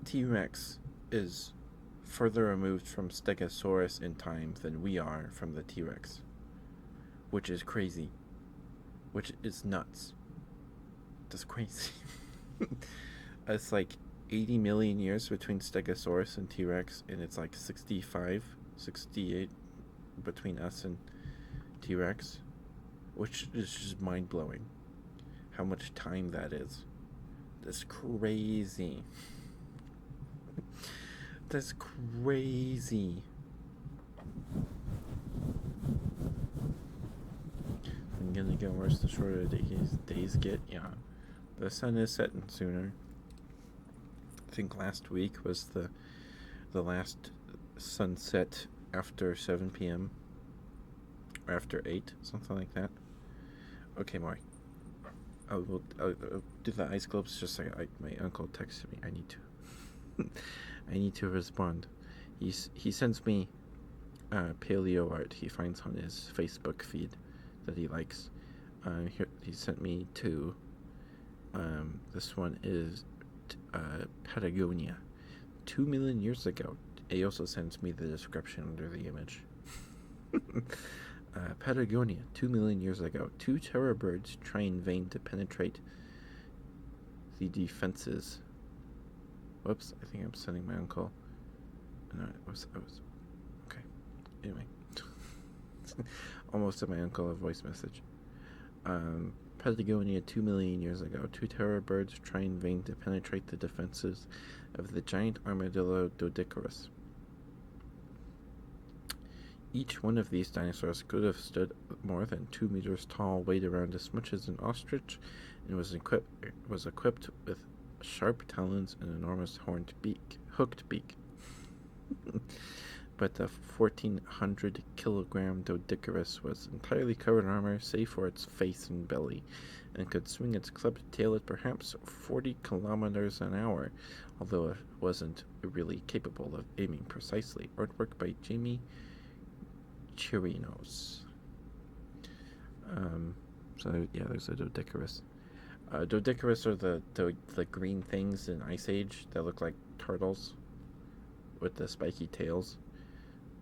T-Rex is further removed from Stegosaurus in time than we are from the T-Rex, which is crazy. Which is nuts. That's crazy. It's like 80 million years between Stegosaurus and T-Rex, and it's like 65, 68 between us and T-Rex, which is just mind-blowing. How much time that is. That's crazy. That's crazy. I'm gonna get worse the shorter days get. Yeah, the sun is setting sooner. I think last week was the last sunset after 7 p.m. or after 8, something like that. Okay, Maury. I'll do the ice globes just like my uncle texted me. I need to. I need to respond. He sends me paleo art he finds on his Facebook feed that he likes. He sent me two. This one is Patagonia. 2 million years ago. He also sends me the description under the image. Patagonia, 2 million years ago. 2 terror birds try in vain to penetrate the defenses. Whoops, I think I'm sending my uncle. No, I was okay. Anyway, almost sent my uncle a voice message. Patagonia, 2 million years ago. 2 terror birds try in vain to penetrate the defenses of the giant armadillo Doedicurus. Each one of these dinosaurs could have stood more than 2 meters tall, weighed around as much as an ostrich, and was equipped with sharp talons and enormous hooked beak. But the 1,400 kilogram Doedicurus was entirely covered in armor, save for its face and belly, and could swing its clubbed tail at perhaps 40 kilometers an hour, although it wasn't really capable of aiming precisely. Artwork by Jamie Chirinos. So yeah, there's a Doedicurus. Doedicurus are the green things in Ice Age that look like turtles with the spiky tails.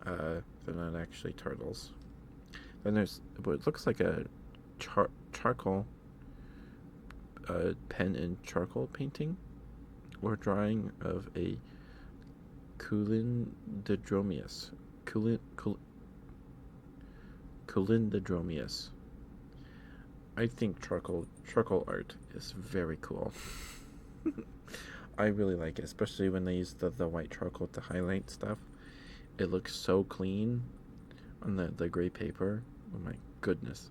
They're not actually turtles. Then there's what looks like a charcoal pen and charcoal painting or drawing of a Culindrodromeus. Culindrodromeus. I think charcoal art is very cool. I really like it, especially when they use the white charcoal to highlight stuff. It looks so clean on the gray paper. Oh my goodness.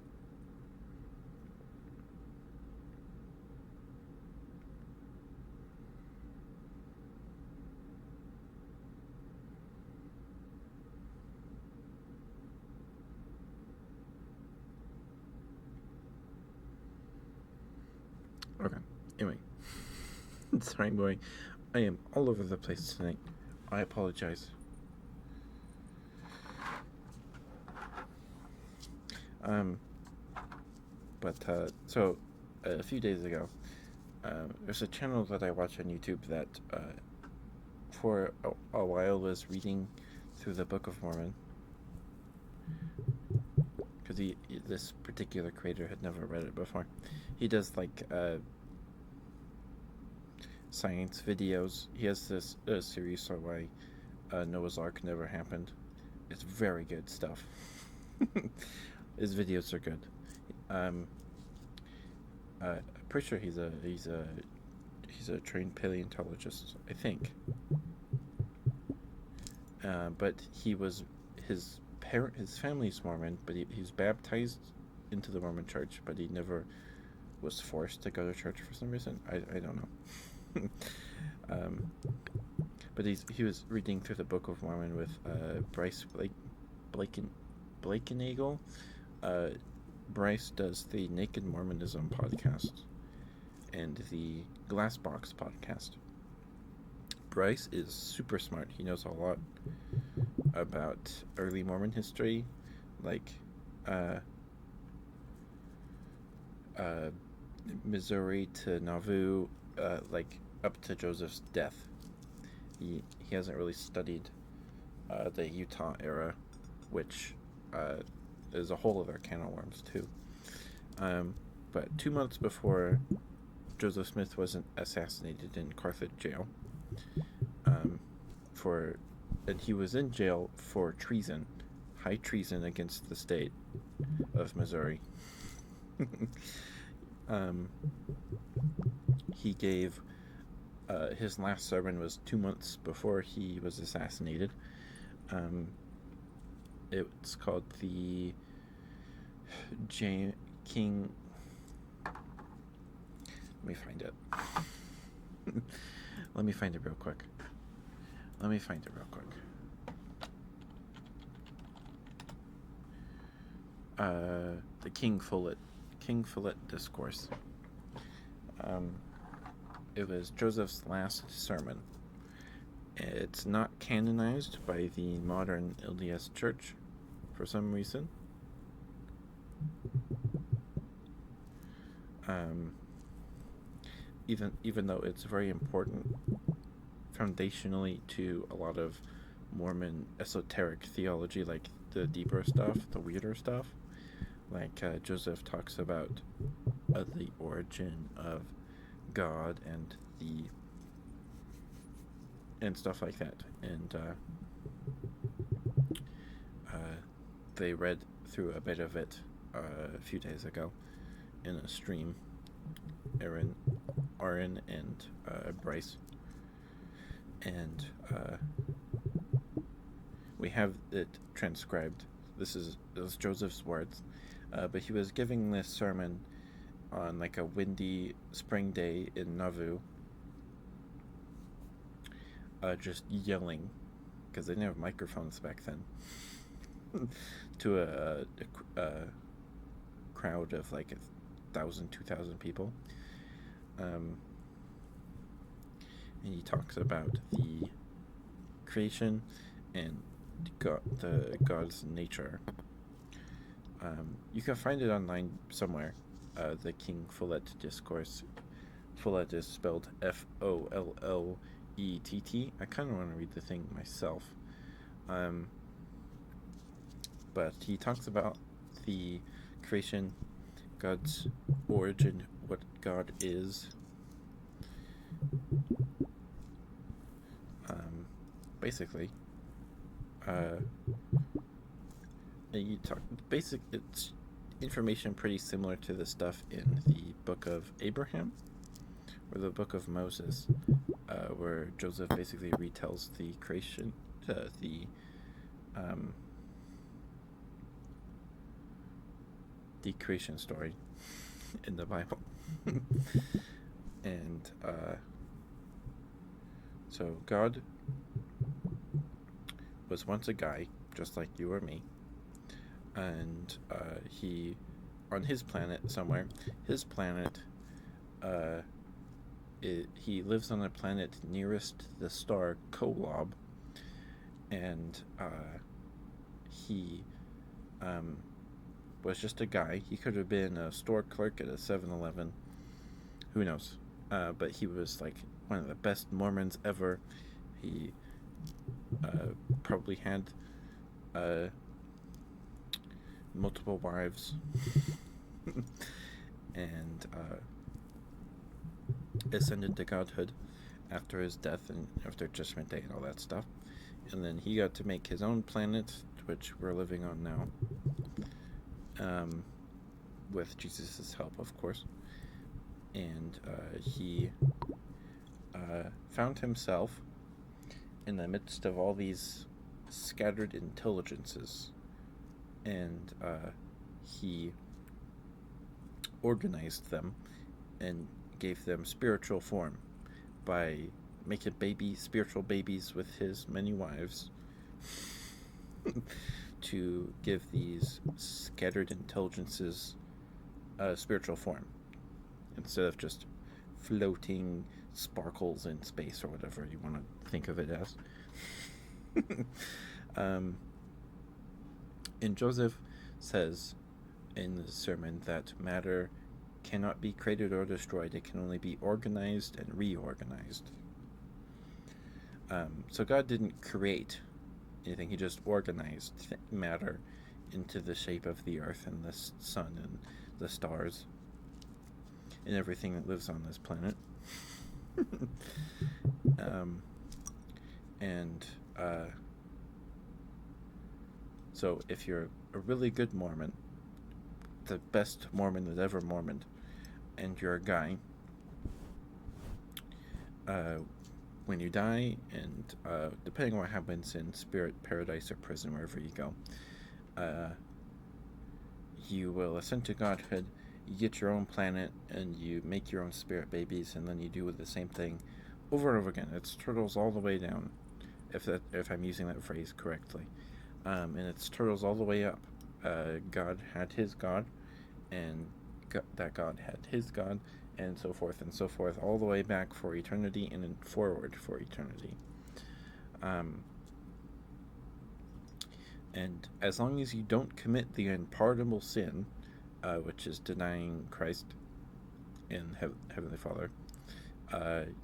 Okay, anyway. Sorry, boy. I am all over the place tonight. I apologize. So a few days ago, there's a channel that I watch on YouTube that for a while was reading through the Book of Mormon because this particular creator had never read it before. He does like science videos. He has this series on why Noah's Ark never happened. It's very good stuff. His videos are good. I'm pretty sure he's a trained paleontologist, I think. But his family's Mormon, but he was baptized into the Mormon Church, but he never was forced to go to church for some reason. I don't know. But he was reading through the Book of Mormon with Bryce Blakenagel. Bryce does the Naked Mormonism podcast and the Glassbox podcast. Bryce is super smart. He knows a lot about early Mormon history, like Missouri to Nauvoo, like up to Joseph's death. He hasn't really studied the Utah era, which is a whole other can of worms too. But 2 months before Joseph Smith wasn't assassinated in Carthage jail, and he was in jail for treason, high treason against the state of Missouri. He gave his last sermon was 2 months before he was assassinated. It's called the King. Let me find it. Let me find it real quick. The King Follett Discourse. It was Joseph's last sermon. It's not canonized by the modern LDS Church for some reason. Even though it's very important foundationally to a lot of Mormon esoteric theology, like the deeper stuff, the weirder stuff, like Joseph talks about the origin of God and stuff like that, and they read through a bit of it a few days ago in a stream. Aaron and Bryce, and we have it transcribed. This is Joseph's words, but he was giving this sermon on like a windy spring day in Nauvoo, just yelling, because they didn't have microphones back then, to a crowd of like 1,000, 2,000 people. And he talks about the creation and God's nature. You can find it online somewhere. The King Follett Discourse. Follett is spelled Follett. I kind of want to read the thing myself. But he talks about the creation, God's origin, what God is. Basically, it's information pretty similar to the stuff in the Book of Abraham or the Book of Moses, where Joseph basically retells the creation, the creation story in the Bible. And so God was once a guy just like you or me, and he, on his planet somewhere, he lives on a planet nearest the star Kolob, and he was just a guy. He could have been a store clerk at a 7-Eleven, who knows, but he was like one of the best Mormons ever. He probably had multiple wives and ascended to godhood after his death and after Judgment Day and all that stuff. And then he got to make his own planet, which we're living on now, with Jesus' help, of course. And he found himself in the midst of all these scattered intelligences, and he organized them and gave them spiritual form by making spiritual babies with his many wives to give these scattered intelligences spiritual form instead of just floating sparkles in space or whatever you want to think of it as. And Joseph says in the sermon that matter cannot be created or destroyed. It can only be organized and reorganized. So God didn't create anything. He just organized matter into the shape of the earth and the sun and the stars and everything that lives on this planet. So if you're a really good Mormon, the best Mormon that ever Mormoned, and you're a guy, when you die, and depending on what happens in spirit, paradise, or prison, wherever you go, you will ascend to godhood. You get your own planet, and you make your own spirit babies, and then you do the same thing over and over again. It's turtles all the way down, if I'm using that phrase correctly, and it's turtles all the way up. God had his God, and that God had his God, and so forth, all the way back for eternity and then forward for eternity. And as long as you don't commit the unpardonable sin, which is denying Christ and Heavenly Father,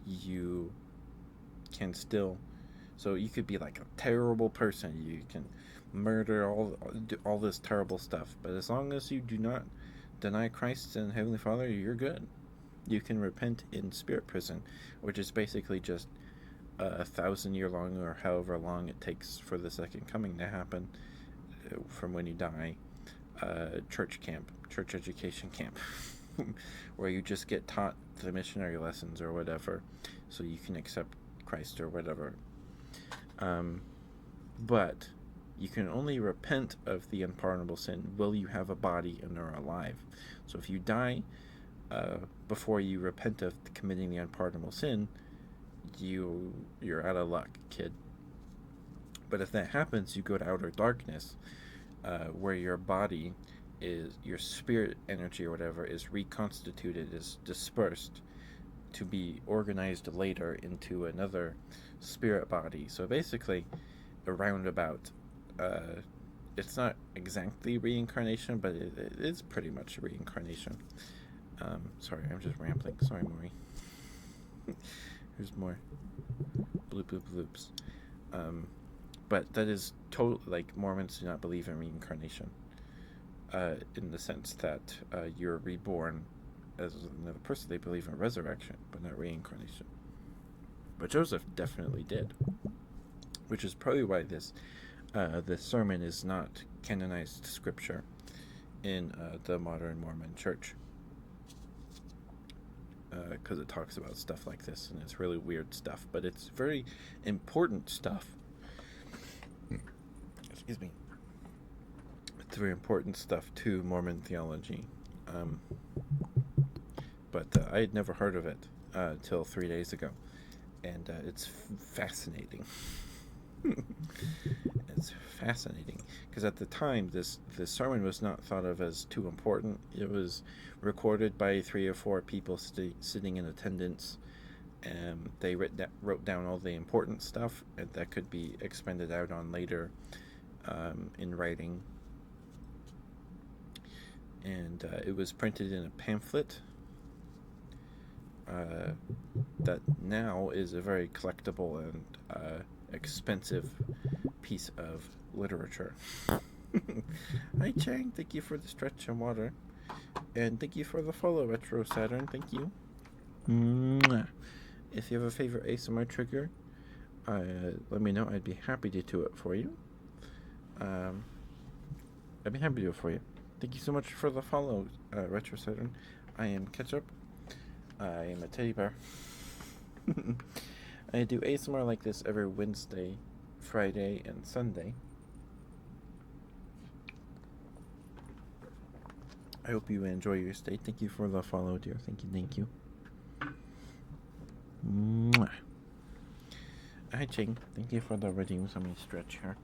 you can still. So you could be like a terrible person. You can murder, all this terrible stuff. But as long as you do not deny Christ and Heavenly Father, you're good. You can repent in spirit prison, which is basically just 1,000-year long, or however long it takes for the second coming to happen from when you die, church education camp, where you just get taught the missionary lessons or whatever, so you can accept Christ or whatever. But you can only repent of the unpardonable sin while you have a body and are alive. So if you die before you repent of committing the unpardonable sin, you're out of luck, kid. But if that happens, you go to outer darkness, where your body is, your spirit energy or whatever, is reconstituted, is dispersed to be organized later into another spirit body. So basically, a roundabout. It's not exactly reincarnation, but it is pretty much reincarnation. Sorry, I'm just rambling. Sorry, Maury. Here's more bloop bloop bloops. But that is total. Like, Mormons do not believe in reincarnation, in the sense that you're reborn as another person. They believe in resurrection, but not reincarnation. But Joseph definitely did, which is probably why this sermon is not canonized scripture in the modern Mormon church, because it talks about stuff like this, and it's really weird stuff, but it's very important stuff. Excuse me. It's very important stuff to Mormon theology. But I had never heard of it till 3 days ago, and it's fascinating. It's fascinating because at the time this sermon was not thought of as too important. It was recorded by 3 or 4 people sitting in attendance, and they wrote down all the important stuff that could be expanded out on later in writing. And it was printed in a pamphlet that now is a very collectible and expensive piece of literature. Hi, Chang. Thank you for the stretch and water. And thank you for the follow, Retro Saturn. Thank you. Mwah. If you have a favorite ASMR trigger, let me know. I'd be happy to do it for you. I'd be happy to do it for you. Thank you so much for the follow, Retro Saturn. I am Ketchup. I am a teddy bear. I do ASMR like this every Wednesday, Friday, and Sunday. I hope you enjoy your stay. Thank you for the follow, dear. Thank you. Mwah. Hi, Ching. Thank you for the readings. Let me stretch here.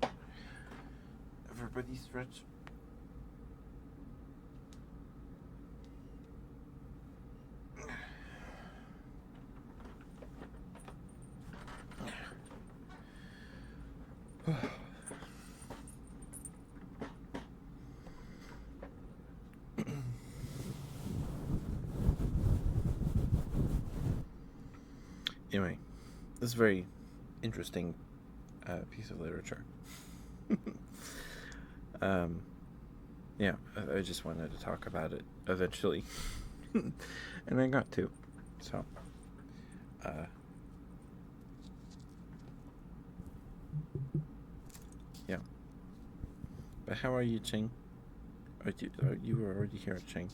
Everybody stretch. Anyway, this is a very interesting piece of literature. Yeah, I just wanted to talk about it eventually. And I got to. So, yeah. But how are you, Ching? You were already here, Ching.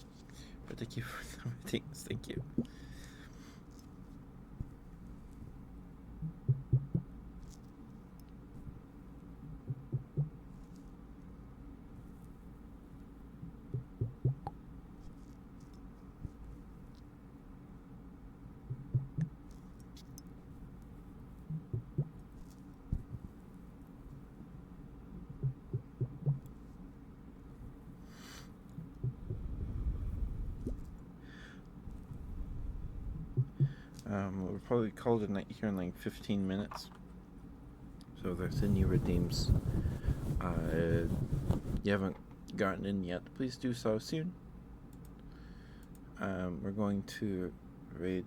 But thank you for the ratings. Thank you. We'll probably call it a night here in like 15 minutes. So if there's any redeems you haven't gotten in yet, please do so soon. We're going to raid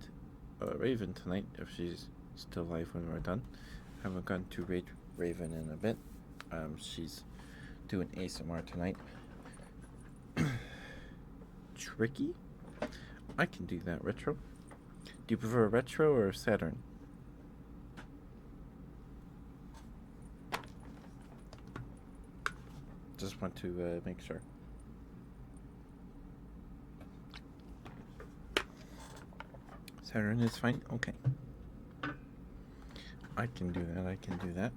Raven tonight if she's still alive when we're done. Haven't gone to raid Raven in a bit. She's doing ASMR tonight. Tricky? I can do that, Retro. Do you prefer Retro or Saturn? Just want to make sure. Saturn is fine? Okay. I can do that.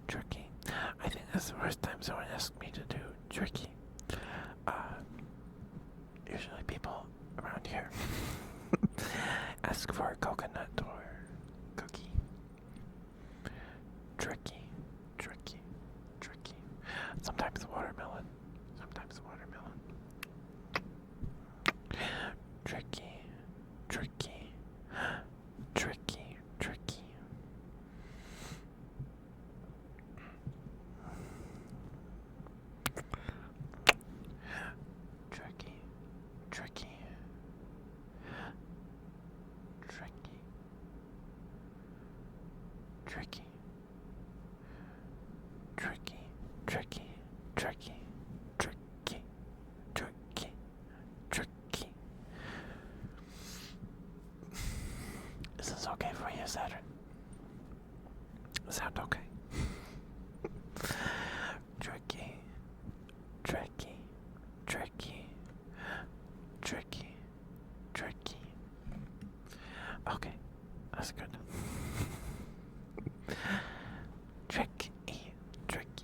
Tricky. I think that's the first time someone asked me to do tricky. Usually people around here ask for a coconut or cookie. Tricky. Sometimes watermelon. Tricky. Is this okay for you, Saturn? Sound okay? Tricky. Okay, that's good. Tricky. Tricky.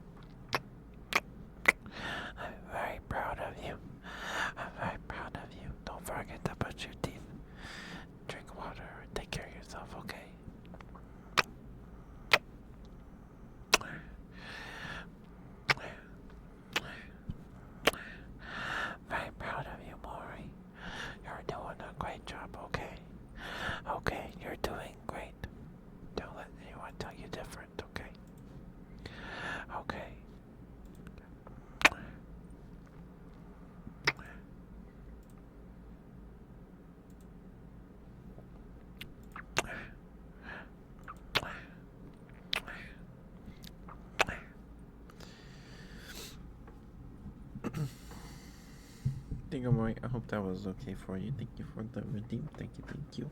Thank you, Roy. I hope that was okay for you. Thank you for the redeem. Thank you, thank you.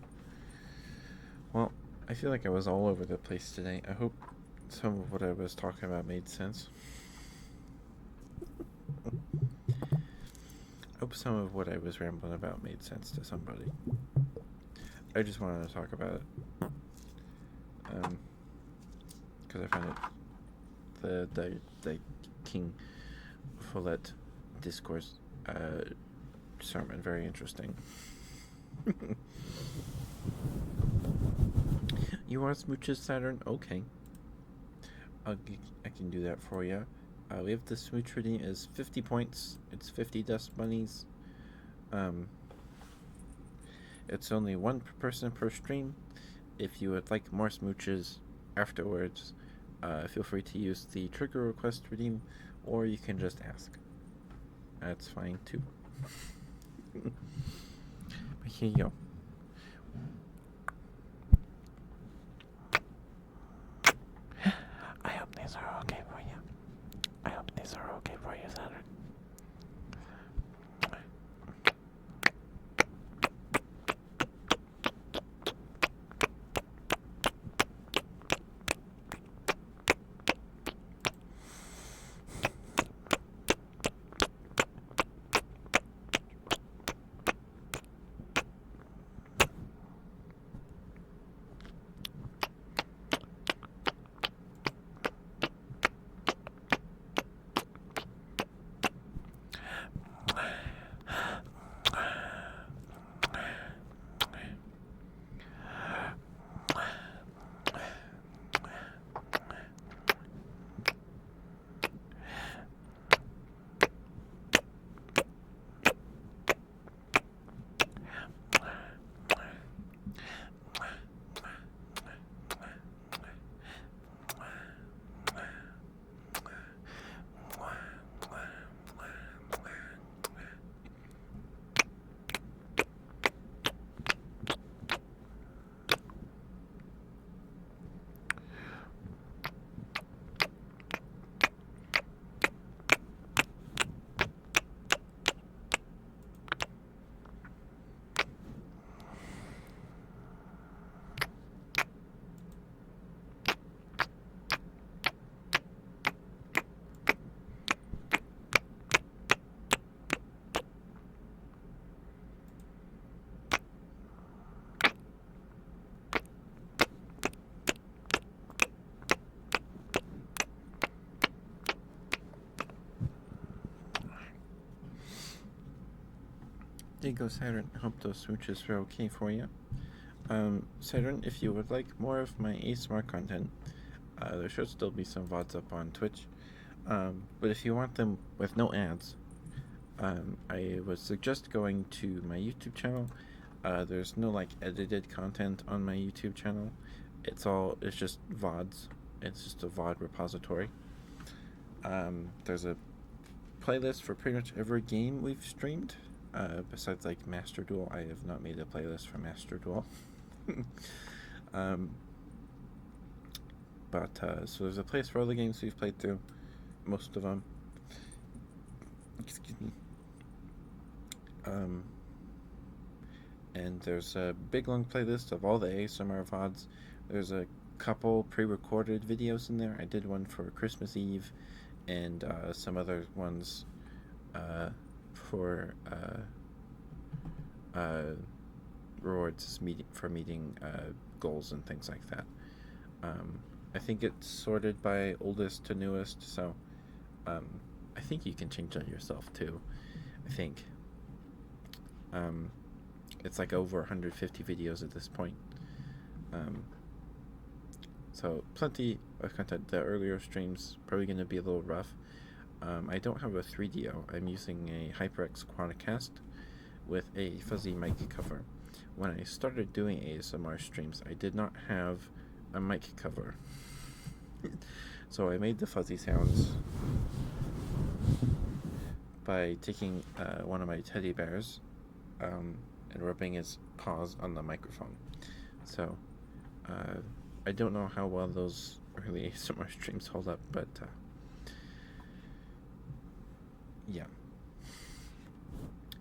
Well, I feel like I was all over the place today. I hope some of what I was talking about made sense. I hope some of what I was rambling about made sense to somebody. I just wanted to talk about it. Because I find it the King Follett discourse sermon very interesting. You want smooches, Saturn? Okay. I can do that for you. We have the smooch redeem is 50 points. It's 50 dust bunnies. It's only one per person per stream. If you would like more smooches afterwards, feel free to use the trigger request redeem, or you can just ask. That's fine too. But here you go. I hope these are okay for you. I hope these are okay for you, Saturn. There you go, Saturn. I hope those smooches were okay for you. Saturn, if you would like more of my ASMR content, there should still be some VODs up on Twitch. But if you want them with no ads, I would suggest going to my YouTube channel. There's no like edited content on my YouTube channel. It's just VODs. It's just a VOD repository. There's a playlist for pretty much every game we've streamed. Besides like Master Duel, I have not made a playlist for Master Duel. So there's a place for all the games we've played through, most of them. Excuse me. And there's a big long playlist of all the ASMR VODs. There's a couple pre-recorded videos in there. I did one for Christmas Eve, and some other ones for rewards for meeting goals and things like that. I think it's sorted by oldest to newest, so I think you can change that yourself too. I think it's like over 150 videos at this point. So plenty of content. The earlier streams probably going to be a little rough. I don't have a 3DO. I'm using a HyperX Quadcast with a fuzzy mic cover. When I started doing ASMR streams, I did not have a mic cover. So I made the fuzzy sounds by taking one of my teddy bears and rubbing his paws on the microphone. So I don't know how well those early ASMR streams hold up, but yeah.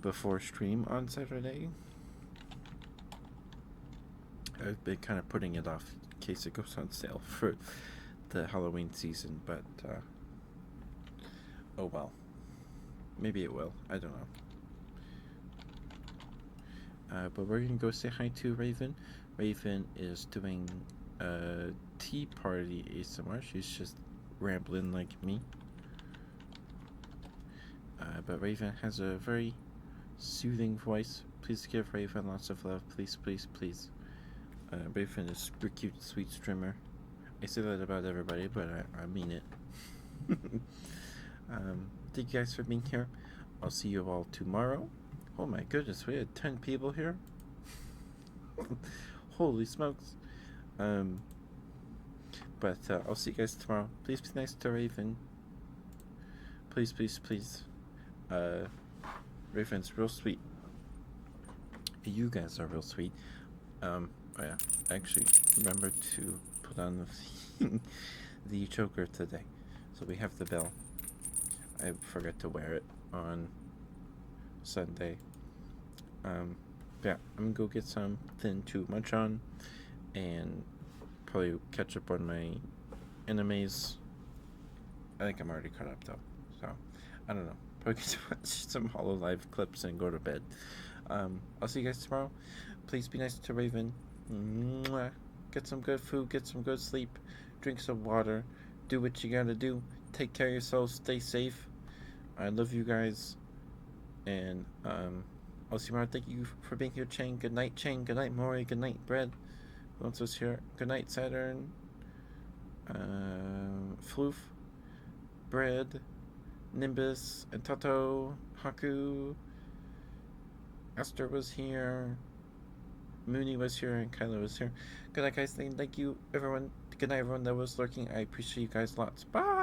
before stream on Saturday. I've been kind of putting it off in case it goes on sale for the Halloween season, but oh well. Maybe it will. I don't know. But we're gonna go say hi to Raven. Raven is doing a tea party ASMR. She's just rambling like me. But Raven has a very soothing voice. Please give Raven lots of love. Please, please, please. Raven is super cute, sweet streamer. I say that about everybody, but I mean it. Thank you guys for being here. I'll see you all tomorrow. Oh my goodness, we had 10 people here. Holy smokes. But I'll see you guys tomorrow. Please be nice to Raven. Please, please, please. Raven's real sweet. You guys are real sweet. Oh yeah, actually remember to put on the choker today. So we have the bell. I forgot to wear it on Sunday. Yeah, I'm gonna go get something to munch on and probably catch up on my animes. I think I'm already caught up though, so I don't know. Probably get to watch some Hololive clips and go to bed. I'll see you guys tomorrow. Please be nice to Raven. Mwah. Get some good food, get some good sleep, drink some water, do what you gotta do. Take care of yourselves, stay safe. I love you guys. And I'll see you tomorrow. Thank you for being here, Chang. Good night, Chang. Good night, Mori. Good night, Bread. Who else was here? Good night, Saturn. Floof. Bread. Nimbus. And Tato. Haku. Esther was here. Mooney was here. And Kyla was here. Good night, guys. Thank you, everyone. Good night, everyone that was lurking. I appreciate you guys lots. Bye.